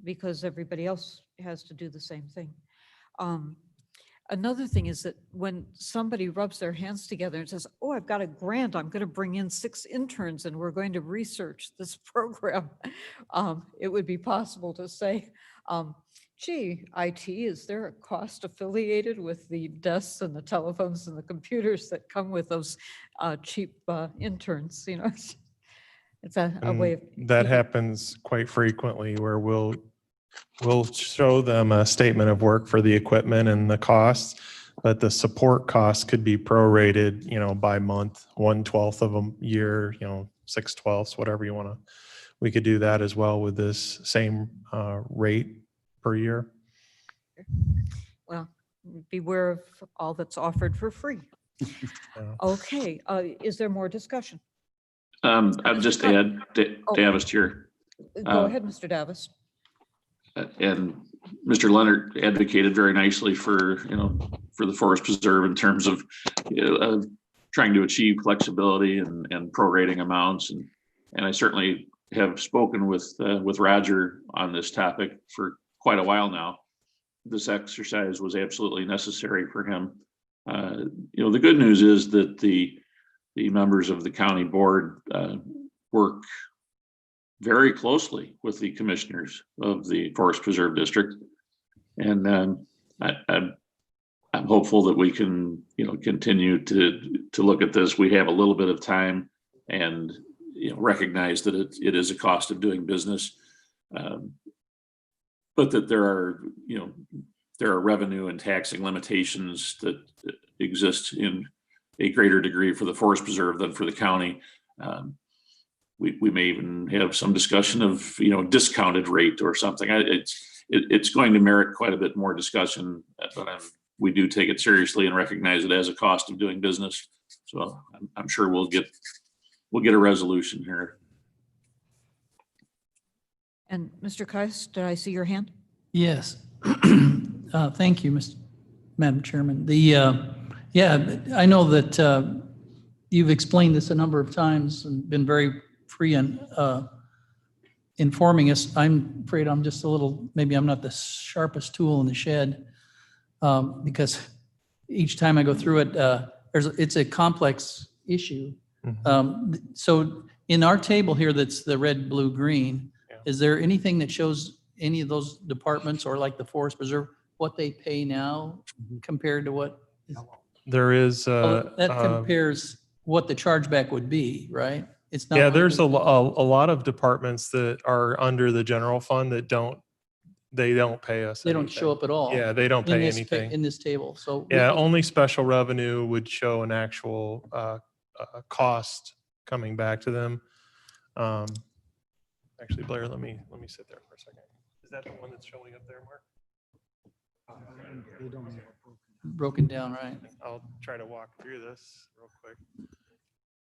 Because everybody else has to do the same thing. Another thing is that when somebody rubs their hands together and says, oh, I've got a grant, I'm going to bring in 6 interns and we're going to research this program, it would be possible to say, gee, IT, is there a cost affiliated with the desks and the telephones and the computers that come with those cheap interns? It's a way of that keeping- happens quite frequently where we'll show them a statement of work for the equipment and the costs, but the support costs could be prorated, by month, 1/12 of a year, 6/12, whatever you want to. We could do that as well with this same rate per year. Well, beware of all that's offered for free. Yeah. Okay, is there more discussion? I'll just add, Davis here. Go ahead, Mr. Davis. And Mr. Leonard advocated very nicely for the Forest Preserve in terms of trying to achieve flexibility and prorating amounts. And I certainly have spoken with Roger on this topic for quite a while now. This exercise was absolutely necessary for him. The good news is that the members of the county board work very closely with the commissioners of the Forest Preserve District. And I'm hopeful that we can, continue to look at this. We have a little bit of time and, recognize that it is a cost of doing business. But that there are revenue and taxing limitations that exist in a greater degree for the Forest Preserve than for the county. We may even have some discussion of, discounted rate or something. It's going to merit quite a bit more discussion, but we do take it seriously and recognize it as a cost of doing business. So I'm sure we'll get a resolution here. And Mr. Kais, did I see your hand? Yes. Thank you, Madam Chairman. I know that you've explained this a number of times and been very free in informing us. I'm afraid I'm just maybe I'm not the sharpest tool in the shed because each time I go through it, it's a complex issue. Mm-hmm. So in our table here, that's the red, blue, green, is there anything that shows any of those departments or like the Forest Preserve, what they pay now compared to what? There is. That compares what the chargeback would be, right? It's not. Yeah, there's a lot of departments that are under the general fund that don't pay us. They don't show up at all. Yeah, they don't pay anything in this table. So yeah, only special revenue would show an actual cost coming back to them. Actually, Blair, let me sit there for a second. Is that the one that's showing up there, Mark? They don't have it broken down, right? I'll try to walk through this real quick.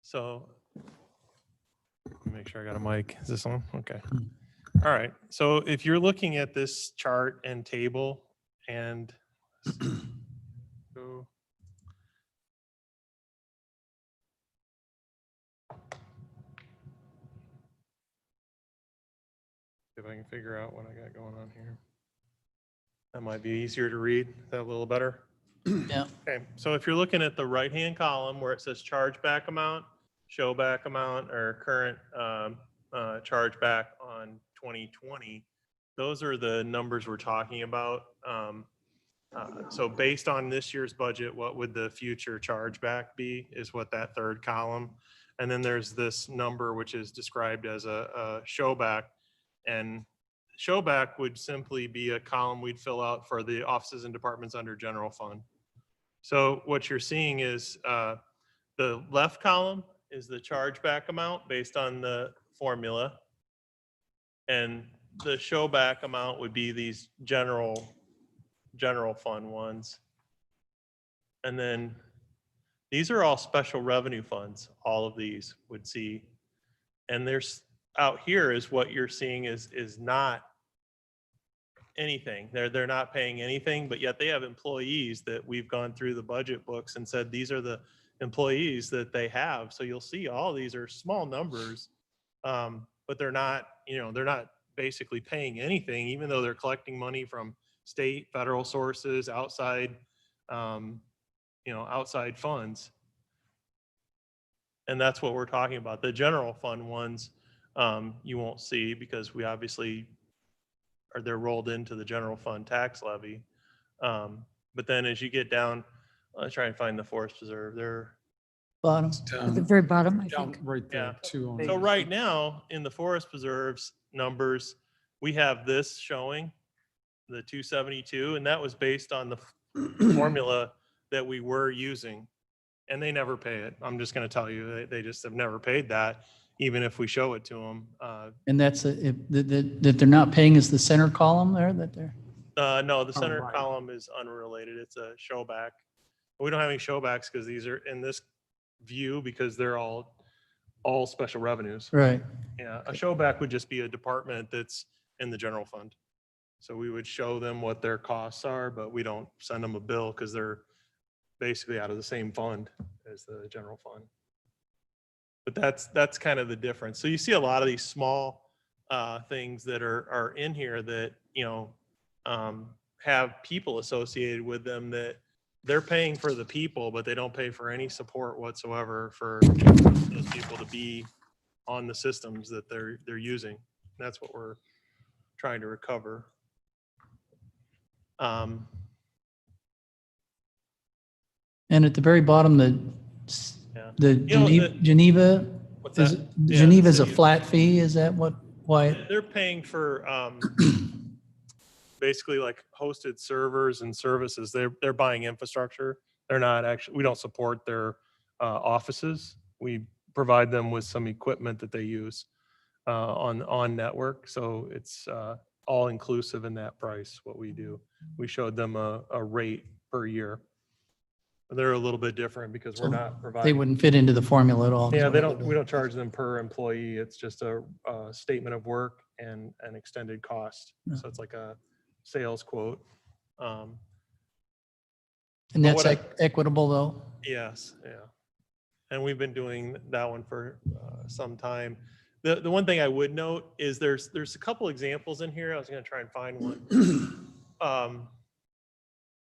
So let me make sure I got a mic. Is this on? Okay. All right. So if you're looking at this chart and table and go. if I can figure out what I got going on here. That might be easier to read. Is that a little better? Yeah. Okay, so if you're looking at the right-hand column where it says chargeback amount, show back amount, or current chargeback on 2020, those are the numbers we're talking about. So based on this year's budget, what would the future chargeback be is what that third column. And then there's this number which is described as a showback. And showback would simply be a column we'd fill out for the offices and departments under general fund. So what you're seeing is the left column is the chargeback amount based on the formula. And the showback amount would be these general fund ones. And then these are all special revenue funds. All of these would see. And there's out here is what you're seeing is not anything. They're not paying anything, but yet they have employees that we've gone through the budget books and said these are the employees that they have. So you'll see all these are small numbers, but they're not, they're not basically paying anything, even though they're collecting money from state, federal sources, outside, outside funds. And that's what we're talking about. The general fund ones, you won't see because we obviously they're rolled into the general fund tax levy. But then as you get down, let's try and find the forest preserve there. Bottom. At the very bottom, I Down think. right there Yeah. too. So right now in the forest preserves numbers, we have this showing the 272, and that was based on the formula that we were using, and they never pay it. I'm just going to tell you, they just have never paid that, even if we show it to them. And that's that they're not paying is the center column there that they're. No, the center right. column is unrelated. It's a showback. We don't have any showbacks because these are in this view because they're all special revenues. Right. Yeah, a showback would just be a department that's in the general fund. So we would show them what their costs are, but we don't send them a bill because they're basically out of the same fund as the general fund. But that's kind of the difference. So you see a lot of these small things that are in here that, have people associated with them that they're paying for the people, but they don't pay for any support whatsoever for those people to be on the systems that they're using. That's what we're trying to recover. And at the very bottom, Yeah. the Geneva What's is that? Yeah, Geneva the is a city. flat fee. Is that why? They're paying for basically like hosted servers and services. They're buying infrastructure. They're not actually, we don't support their offices. We provide them with some equipment that they use on network. So it's all inclusive in that price, what we do. We showed them a rate per year. They're a little bit different because we're not providing. They wouldn't fit into the formula at all. Yeah, we don't charge them per employee. It's just a statement of work and an extended cost. Yeah. So it's like a sales quote. And But that's what equitable though? Yes, yeah. And we've been doing that one for some time. The one thing I would note is there's a couple examples in here. I was going to try and find one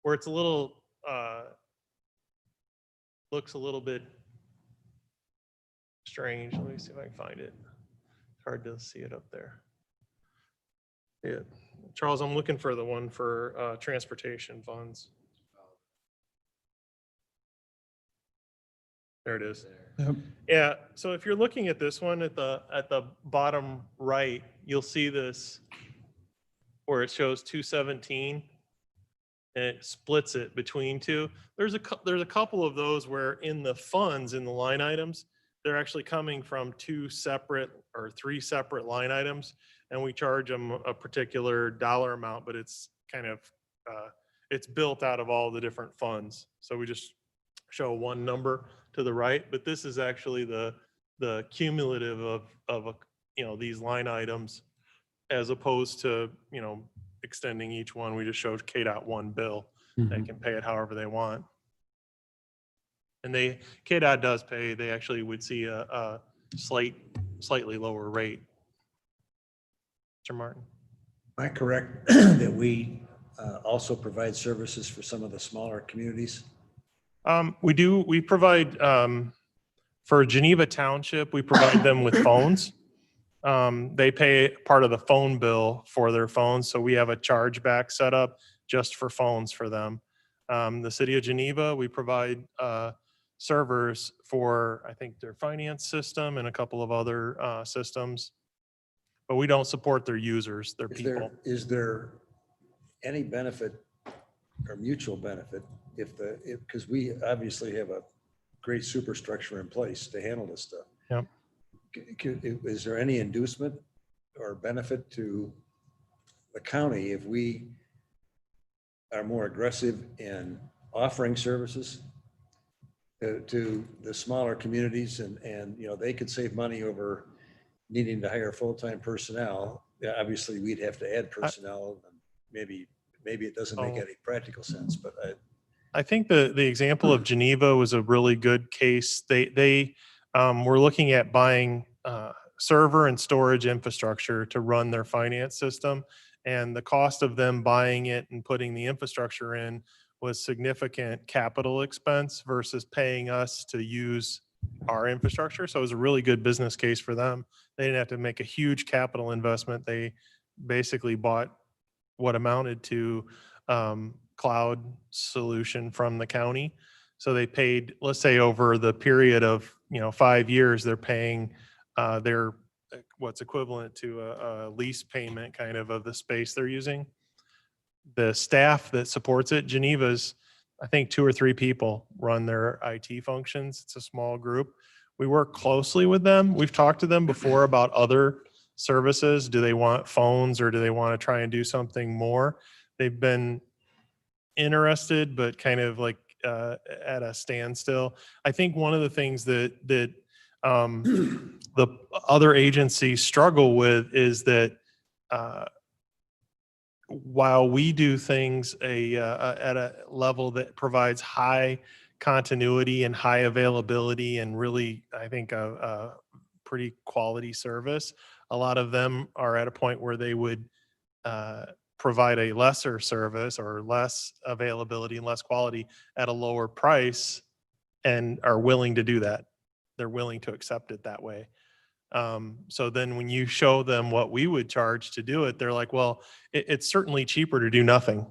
where it's a little looks a little bit strange. Let me see if I can find it. It's hard to see it up there. Yeah, Charles, I'm looking for the one for transportation funds. There it is. Yep. Yeah, so if you're looking at this one at the bottom right, you'll see this where it shows 217 and it splits it between two. There's a couple of those where in the funds, in the line items, they're actually coming from two separate or three separate line items, and we charge them a particular dollar amount, but it's kind of it's built out of all the different funds. So we just show one number to the right, but this is actually the cumulative of these line items, as opposed to extending each one. We just showed KDOT one bill. They can pay it however they want. And KDOT does pay. They actually would see a slightly lower rate in Mr. Martin. Am I correct that we also provide services for some of the smaller communities? We do, we provide, for Geneva Township, we provide them with phones. They pay part of the phone bill for their phones, so we have a chargeback set up just for phones for them. The city of Geneva, we provide servers for, I think, their finance system and a couple of other systems, but we don't support their users, their people. Is there any benefit or mutual benefit because we obviously have a great superstructure in place to handle this stuff. Yep. Is there any inducement or benefit to the county if we are more aggressive in offering services to the smaller communities and they could save money over needing to hire full-time personnel? Yeah, obviously we'd have to add personnel and maybe it doesn't make any practical sense, but I think the example of Geneva was a really good case. They were looking at buying server and storage infrastructure to run their finance system, and the cost of them buying it and putting the infrastructure in was significant capital expense versus paying us to use our infrastructure. So it was a really good business case for them. They didn't have to make a huge capital investment. They basically bought what amounted to cloud solution from the county. So they paid, let's say over the period of 5 years, they're paying their what's equivalent to a lease payment kind of the space they're using. The staff that supports it, Geneva's, I think 2 or 3 people run their IT functions. It's a small group. We work closely with them. We've talked to them before about other services. Do they want phones or do they want to try and do something more? They've been interested, but kind of like at a standstill. I think one of the things that the other agencies struggle with is that while we do things at a level that provides high continuity and high availability and really, I think, a pretty quality service, a lot of them are at a point where they would provide a lesser service or less availability and less quality at a lower price and are willing to do that. They're willing to accept it that way. So then when you show them what we would charge to do it, they're like, well, it's certainly cheaper to do nothing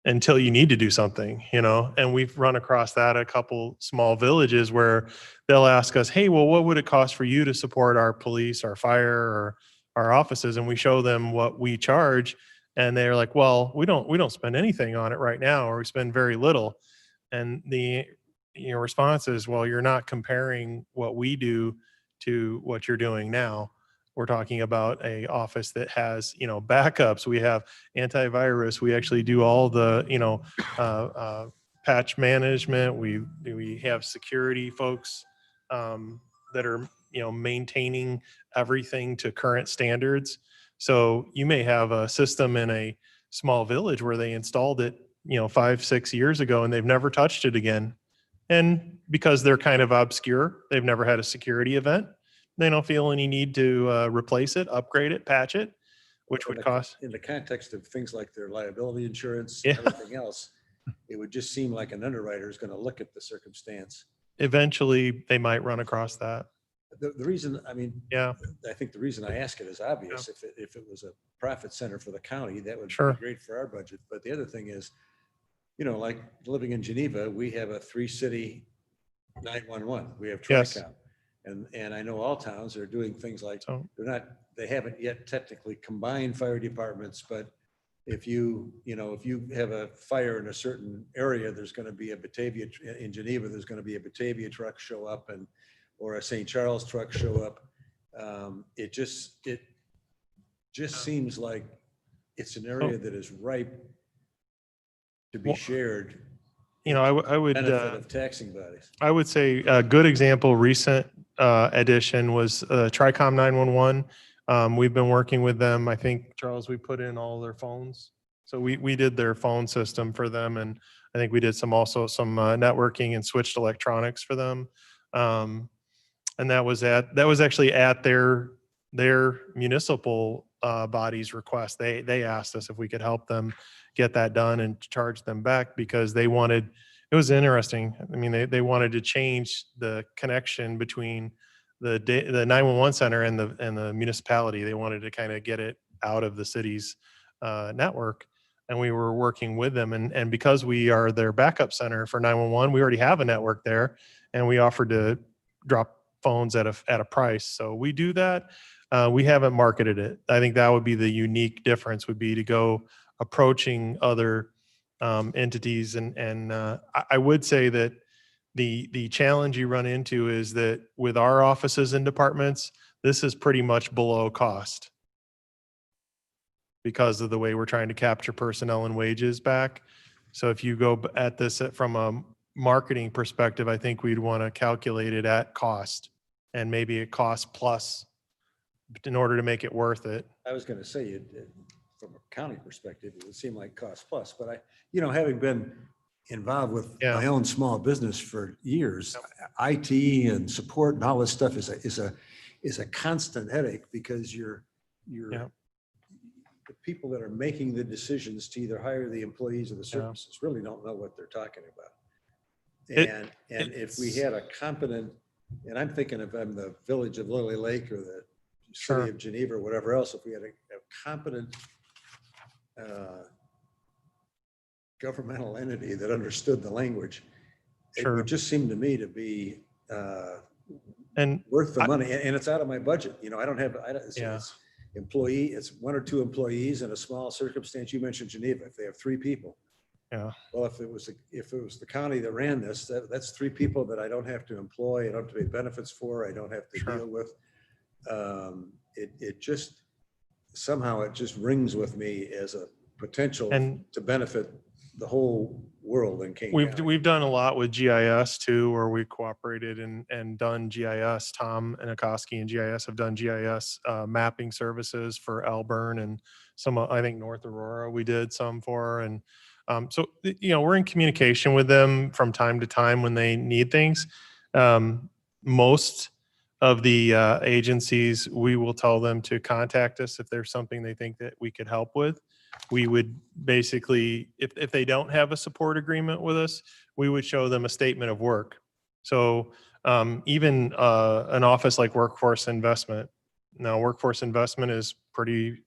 until you need to do something, and we've run across that a couple small villages where they'll ask us, hey, well, what would it cost for you to support our police, our fire, or our offices? And we show them what we charge, and they're like, well, we don't spend anything on it right now, or we spend very little. And the response is, well, you're not comparing what we do to what you're doing now. We're talking about a office that has, backups. We have antivirus. We actually do all the, patch management. We have security folks that are, maintaining everything to current standards. So you may have a system in a small village where they installed it, 5-6 years ago, and they've never touched it again. And because they're kind of obscure, they've never had a security event. They don't feel any need to replace it, upgrade it, patch it, which would cost. In the context of things like their liability insurance Yeah. and everything else, it would just seem like an underwriter is going to look at the circumstance. Eventually, they might run across that. The reason, Yeah. I think the reason I ask it is obvious. If it was a profit center for the county, that would Sure. be great for our budget. But the other thing is, like living in Geneva, we have a 3-city 911. We have Yes. Tricom. And I know all towns are doing things like, So, they haven't yet technically combined fire departments, but if you have a fire in a certain area, there's going to be a Batavia in Geneva, there's going to be a Batavia truck show up or a St. Charles truck show up. It just seems like it's an area that is ripe to be shared. I would Benefit of taxing bodies. I would say a good example, recent addition was Tricom 911. We've been working with them. I think, Charles, we put in all their phones. So we did their phone system for them. And I think we did some networking and switched electronics for them. And that was actually at their municipal body's request. They asked us if we could help them get that done and charge them back because they wanted, it was interesting. I mean, they wanted to change the connection between the 911 center and the municipality. They wanted to kind of get it out of the city's network. And we were working with them. And because we are their backup center for 911, we already have a network there, and we offered to drop phones at a price. So we do that. We haven't marketed it. I think that would be the unique difference, would be to go approaching other entities. And I would say that the challenge you run into is that with our offices and departments, this is pretty much below cost because of the way we're trying to capture personnel and wages back. So if you go at this from a marketing perspective, I think we'd want to calculate it at cost and maybe at cost plus in order to make it worth it. I was going to say, from a county perspective, it would seem like cost plus, but having been involved with my own small business for years, IT and support and all this stuff is a constant headache because the people that are making the decisions to either hire the employees or the services really don't know what they're talking about. And if we had a competent, and I'm thinking if I'm the village of Lily Lake or the city of Geneva or whatever else, if we had a competent governmental entity that understood the language, it would just seem to me to be worth the money. And it's out of my budget. I don't have, it's employee, it's 1 or 2 employees in a small circumstance. You mentioned Geneva, if they have 3 people. Yeah. Well, if it was the county that ran this, that's 3 people that I don't have to employ, I don't have to pay benefits for, I don't have to deal with. It just somehow it just rings with me as a potential to benefit the whole world in Kane County. We've done a lot with GIS too, where we cooperated and done GIS. Tom and Akoski and GIS have done GIS mapping services for Elburn and some, I think North Aurora we did some for. And so, we're in communication with them from time to time when they need things. Most of the agencies, we will tell them to contact us if there's something they think that we could help with. We would basically, if they don't have a support agreement with us, we would show them a statement of work. So even an office like Workforce Investment. Now, Workforce Investment is pretty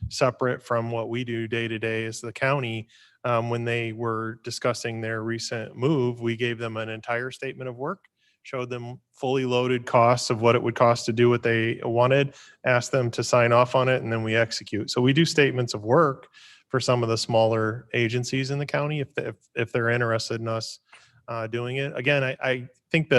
separate from what we do day to day as the county. When they were discussing their recent move, we gave them an entire statement of work, showed them fully loaded costs of what it would cost to do what they wanted, asked them to sign off on it, and then we execute. So we do statements of work for some of the smaller agencies in the county if they're interested in us doing it. Again, I think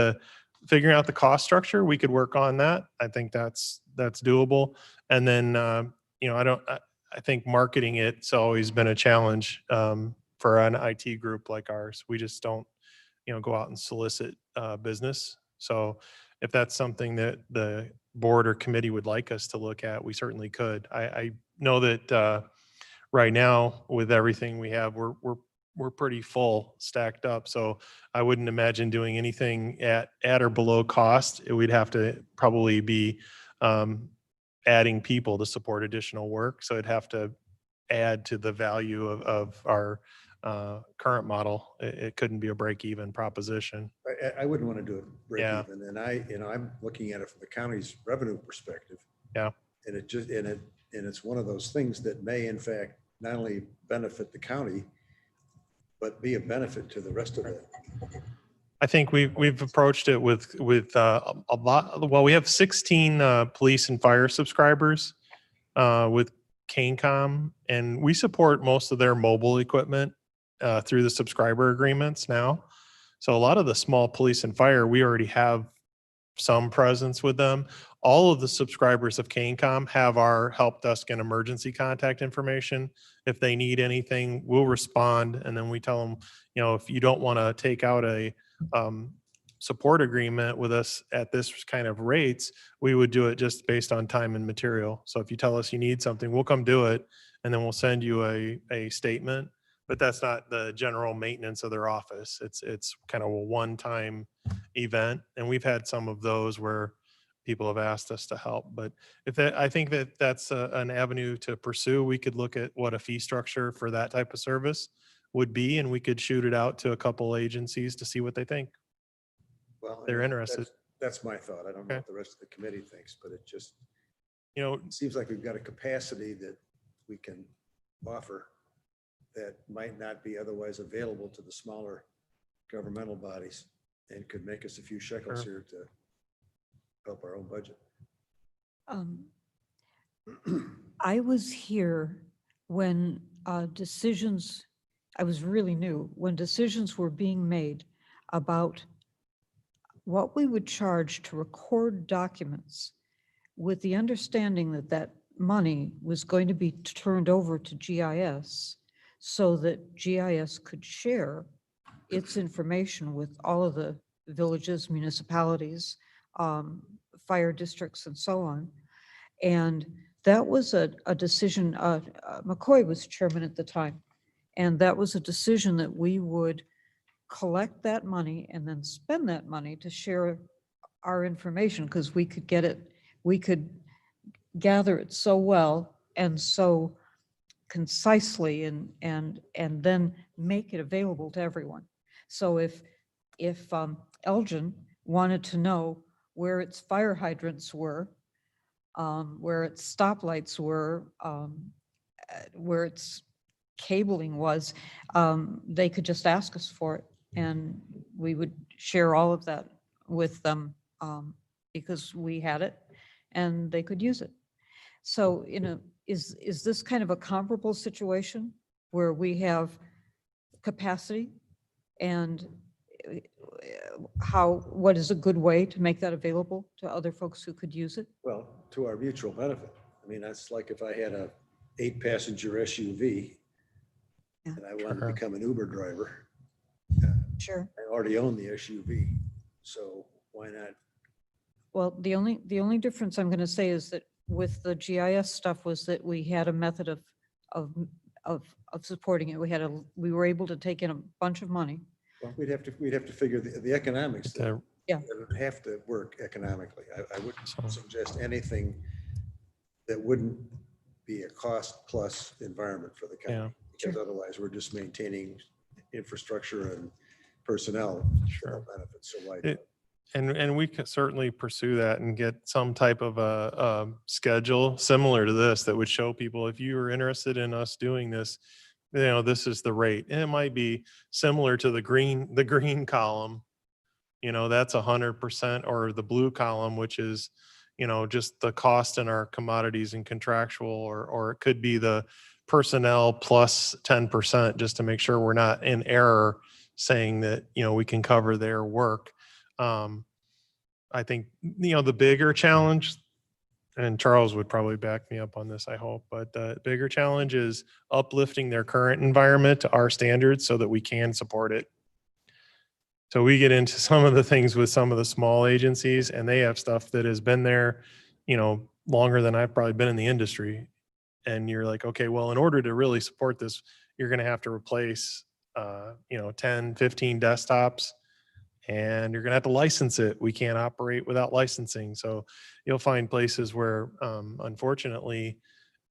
figuring out the cost structure, we could work on that. I think that's doable. And then I think marketing it's always been a challenge for an IT group like ours. We just don't go out and solicit business. So if that's something that the board or committee would like us to look at, we certainly could. I know that right now with everything we have, we're pretty full, stacked up. So I wouldn't imagine doing anything at or below cost. We'd have to probably be adding people to support additional work. So it'd have to add to the value of our current model. It couldn't be a break-even proposition. I wouldn't want to do it break even. And I'm looking at it from the county's revenue perspective. Yeah. And it's one of those things that may in fact not only benefit the county, but be a benefit to the rest of it. I think we've approached it with a lot. Well, we have 16 police and fire subscribers with CaneCom, and we support most of their mobile equipment through the subscriber agreements now. So a lot of the small police and fire, we already have some presence with them. All of the subscribers of CaneCom have our help desk and emergency contact information. If they need anything, we'll respond. And then we tell them, if you don't want to take out a support agreement with us at this kind of rates, we would do it just based on time and material. So if you tell us you need something, we'll come do it. And then we'll send you a statement, but that's not the general maintenance of their office. It's kind of a one-time event. And we've had some of those where people have asked us to help. But if that, I think that that's an avenue to pursue. We could look at what a fee structure for that type of service would be, and we could shoot it out to a couple agencies to see what they think. Well, I They're mean, interested. That's my thought. I don't know Okay. what the rest of the committee thinks, but it just You know, seems like we've got a capacity that we can offer that might not be otherwise available to the smaller governmental bodies and could make us a few shekels Sure. here to help our own budget. I was here when decisions, I was really new, when decisions were being made about what we would charge to record documents, with the understanding that that money was going to be turned over to GIS so that GIS could share its information with all of the villages, municipalities, fire districts, and so on. And that was a decision, McCoy was chairman at the time, and that was a decision that we would collect that money and then spend that money to share our information, because we could get it, we could gather it so well and so concisely and then make it available to everyone. So if Elgin wanted to know where its fire hydrants were, where its stoplights were, where its cabling was, they could just ask us for it, and we would share all of that with them, because we had it and they could use it. So, is this kind of a comparable situation where we have capacity, and what is a good way to make that available to other folks who could use it? Well, to our mutual benefit. I mean, that's like if I had a 8-passenger SUV Yeah. and I wanted to Sure. become an Uber driver. Sure. I already own the SUV, so why not? Well, the only difference I'm going to say is that with the GIS stuff was that we had a method of supporting it. We were able to take in a bunch of money. Well, we'd have to figure the economics. to- Yeah. It would have to work economically. I wouldn't So- suggest anything that wouldn't be a cost plus environment for the Yeah. county. Because otherwise we're just maintaining infrastructure and personnel for no benefits. So why? It- And we could certainly pursue that and get some type of a schedule similar to this that would show people, if you are interested in us doing this, this is the rate. And it might be similar to the green column, that's 100%, or the blue column, which is, just the cost in our commodities and contractual, or it could be the personnel plus 10%, just to make sure we're not in error saying that, we can cover their work. I think, the bigger challenge, and Charles would probably back me up on this, I hope, but the bigger challenge is uplifting their current environment to our standards so that we can support it. So we get into some of the things with some of the small agencies, and they have stuff that has been there, longer than I've probably been in the industry. And you're like, okay, well, in order to really support this, you're going to have to replace, 10, 15 desktops, and you're going to have to license it. We can't operate without licensing. So you'll find places where, unfortunately,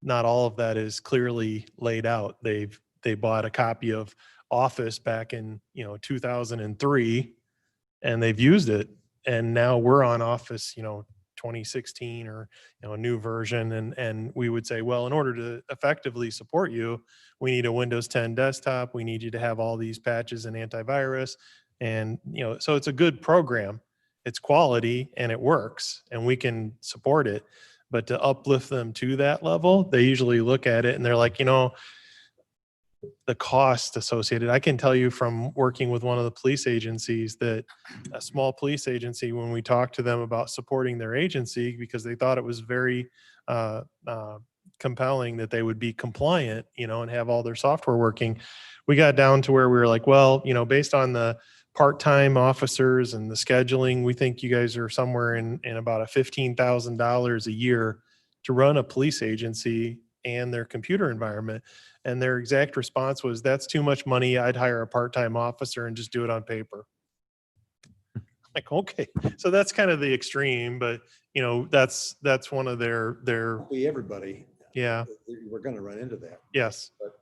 not all of that is clearly laid out. They bought a copy of Office back in 2003, and they've used it, and now we're on Office 2016, or a new version, and we would say, well, in order to effectively support you, we need a Windows 10 desktop, we need you to have all these patches and antivirus, and so it's a good program, it's quality, and it works, and we can support it. But to uplift them to that level, they usually look at it and they're like, the cost associated. I can tell you from working with one of the police agencies that a small police agency, when we talked to them about supporting their agency, because they thought it was very compelling that they would be compliant, and have all their software working, we got down to where we were like, well, based on the part-time officers and the scheduling, we think you guys are somewhere in about $15,000 a year to run a police agency and their computer environment. And their exact response was, that's too much money. I'd hire a part-time officer and just do it on paper. Like, okay, so that's kind of the extreme, but that's one of their, We, everybody, yeah, we're going to run into that. yes, But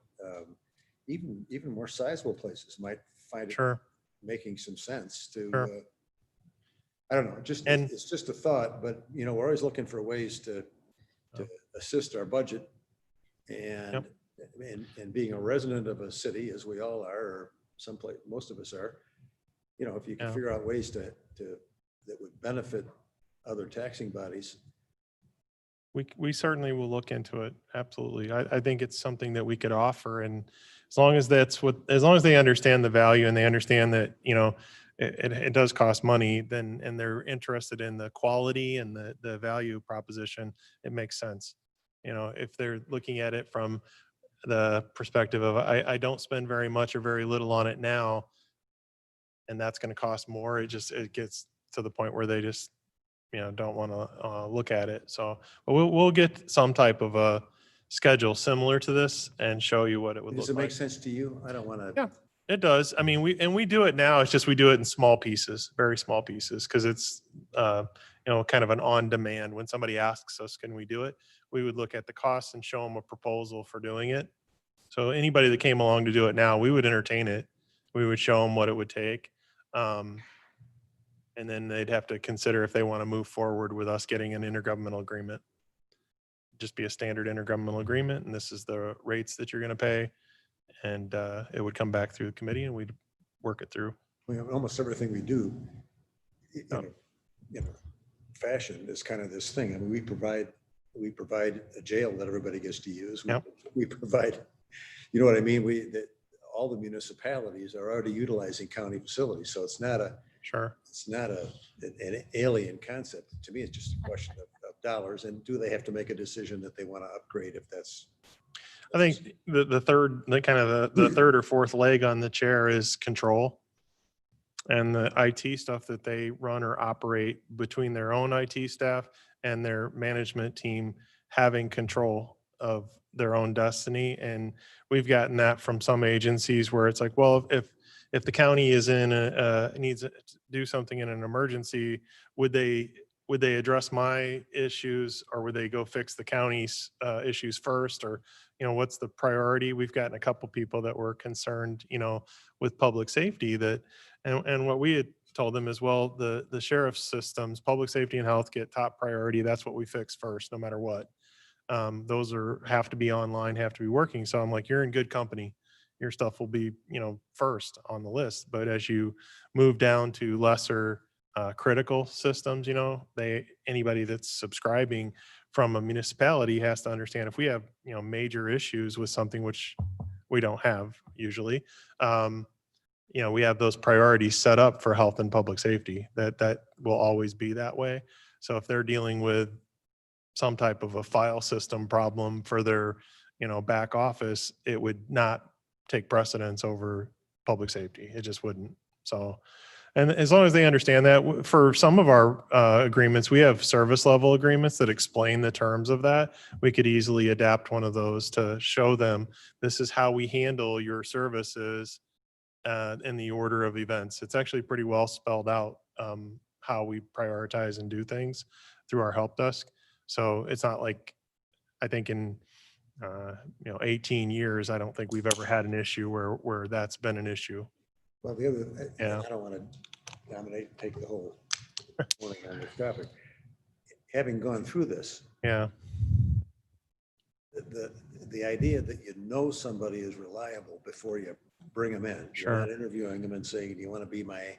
even more sizable places might find it sure, making some sense to, sure. I don't know, just, And- it's just a thought, but we're always looking for ways to assist our budget. And, and being a resident of a city, as we all are, or someplace, most of us are, if you can Yeah. figure out ways that would benefit other taxing bodies. We certainly will look into it. Absolutely. I think it's something that we could offer. And as long as as long as they understand the value and they understand that, it does cost money, then, and they're interested in the quality and the value proposition, it makes sense. If they're looking at it from the perspective of, I don't spend very much or very little on it now, and that's going to cost more, it gets to the point where they just, don't want to look at it. So but we'll get some type of a schedule similar to this and show you what it would Does look it make like. sense to you? I don't want to. Yeah, it does. I mean, we do it now. It's just we do it in small pieces, very small pieces, because it's kind of an on demand. When somebody asks us, can we do it? We would look at the costs and show them a proposal for doing it. So anybody that came along to do it now, we would entertain it. We would show them what it would take. And then they'd have to consider if they want to move forward with us getting an intergovernmental agreement. Just be a standard intergovernmental agreement, and this is the rates that you're going to pay. And it would come back through the committee, and we'd work it through. Almost everything we do, fashion is kind of this thing. I mean, we provide a jail that everybody gets to use. Yep. We provide, you know what I mean? All the municipalities are already utilizing county facilities, so it's not an alien concept. To me, it's just a question of dollars, and do they have to make a decision that they want to upgrade if that's. I think the third or fourth leg on the chair is control, and the IT stuff that they run or operate between their own IT staff and their management team having control of their own destiny. And we've gotten that from some agencies where it's like, well, if the county is needs to do something in an emergency, would they address my issues, or would they go fix the county's issues first? Or, what's the priority? We've gotten a couple people that were concerned, with public safety and what we had told them is, well, the sheriff's systems, public safety and health get top priority. That's what we fix first, no matter what. Those have to be online, have to be working. So I'm like, you're in good company. Your stuff will be, first on the list. But as you move down to lesser critical systems, anybody that's subscribing from a municipality has to understand if we have, major issues with something, which we don't have usually, we have those priorities set up for health and public safety. That will always be that way. So if they're dealing with some type of a file system problem for their, back office, it would not take precedence over public safety. It just wouldn't. So, and as long as they understand that, for some of our agreements, we have service level agreements that explain the terms of that. We could easily adapt one of those to show them, this is how we handle your services in the order of events. It's actually pretty well spelled out how we prioritize and do things through our help desk. So it's not like, I think in 18 years, I don't think we've ever had an issue where that's been an issue. Well, the other, I don't want to take the whole morning on this topic. Having gone through this, Yeah. The idea that somebody is reliable before you bring them in. Sure. You're not interviewing them and saying, do you want to be my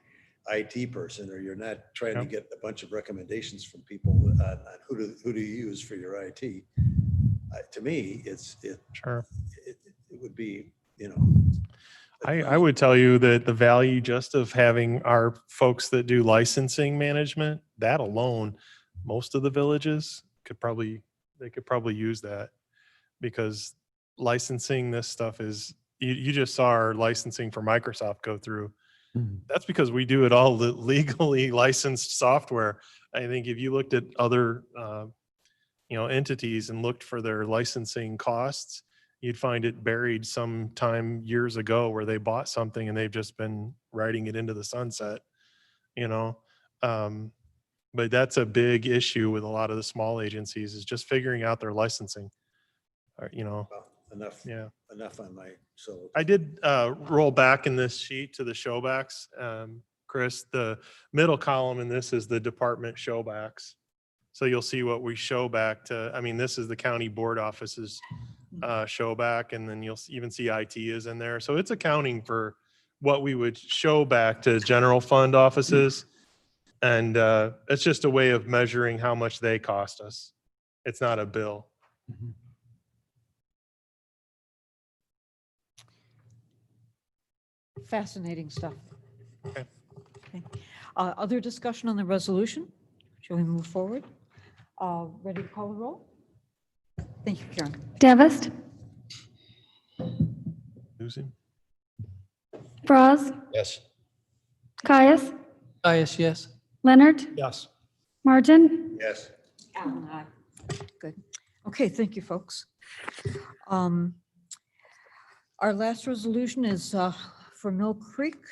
IT person? Or you're not trying to get a bunch of recommendations from people on who do you use for your IT. To me, it would be, I would tell you that the value just of having our folks that do licensing management, that alone, most of the villages could probably use that, because licensing this stuff is, you just saw our licensing for Microsoft go through. That's because we do it all legally licensed software. I think if you looked at other entities and looked for their licensing costs, you'd find it buried sometime years ago where they bought something and they've just been writing it into the sunset. But that's a big issue with a lot of the small agencies is just figuring out their licensing. You know, Well, enough, yeah. enough on my solo. I did roll back in this sheet to the showbacks. Chris, the middle column in this is the department showbacks. So you'll see what we show back to, I mean, this is the county board offices showback, and then you'll even see IT is in there. So it's accounting for what we would show back to general fund offices. And it's just a way of measuring how much they cost us. It's not a bill. Fascinating stuff. Okay. Okay. Other discussion on the resolution? Shall we move forward? Ready to call the roll? Thank you, Karen. Davist, Losing. Braz, Yes. Caius, Caius, yes. Leonard, Yes. Martin, Yes. Alan, aye. Good. Okay, thank you, folks. Our last resolution is for Mill Creek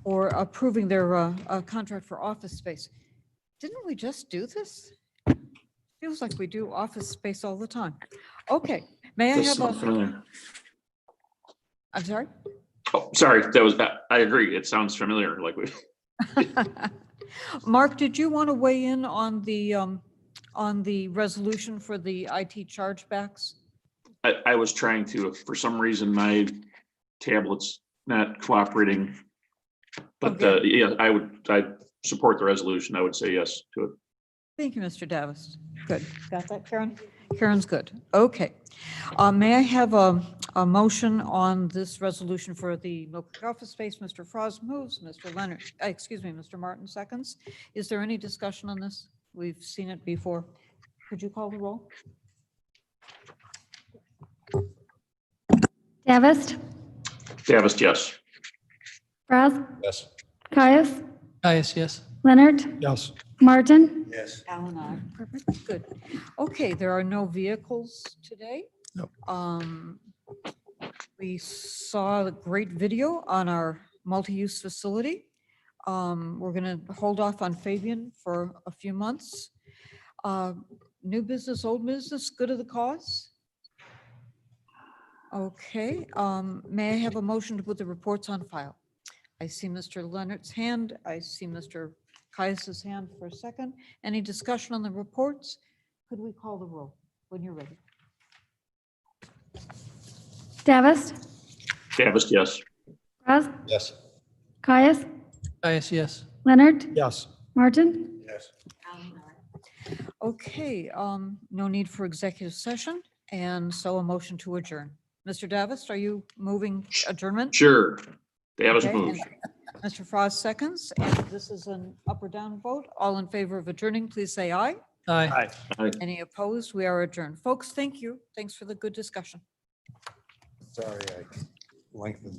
or approving their contract for office space. Didn't we just do this? Feels like we do office space all the time. Okay, may I This have sounds a, familiar. I'm sorry? Oh, sorry, I agree. It sounds familiar, like we. Mark, did you want to weigh in on the resolution for the IT chargebacks? I was trying to, for some reason, my tablet's not cooperating. But Okay. yeah, I support the resolution. I would say yes to it. Thank you, Mr. Davis. Good. Got that, Karen? Karen's good. Okay. May I have a motion on this resolution for the Mill Creek office space? Mr. Frost moves, Mr. Leonard, excuse me, Mr. Martin seconds. Is there any discussion on this? We've seen it before. Could you call the roll? Davist, Davis, yes. Braz, Yes. Caius, Caius, yes. Leonard, Yes. Martin, Yes. Alan, aye. Perfect. Good. Okay, there are no vehicles today. Nope. We saw a great video on our multi-use facility. We're going to hold off on Fabian for a few months. New business, old business, good of the cause? Okay, may I have a motion to put the reports on file? I see Mr. Leonard's hand. I see Mr. Caius's hand for a second. Any discussion on the reports? Could we call the roll when you're ready? Davist, Davis, yes. Braz, Yes. Caius, Caius, yes. Leonard, Yes. Martin. Yes. Okay, no need for executive session, and so a motion to adjourn. Mr. Davis, are you moving adjournment? Sure. Davis Okay, moves. and Mr. Frost seconds, and this is an up or down vote. All in favor of adjourning, please say aye. Aye. Any opposed? We are adjourned. Folks, thank you. Thanks for the good discussion. Sorry, I lengthened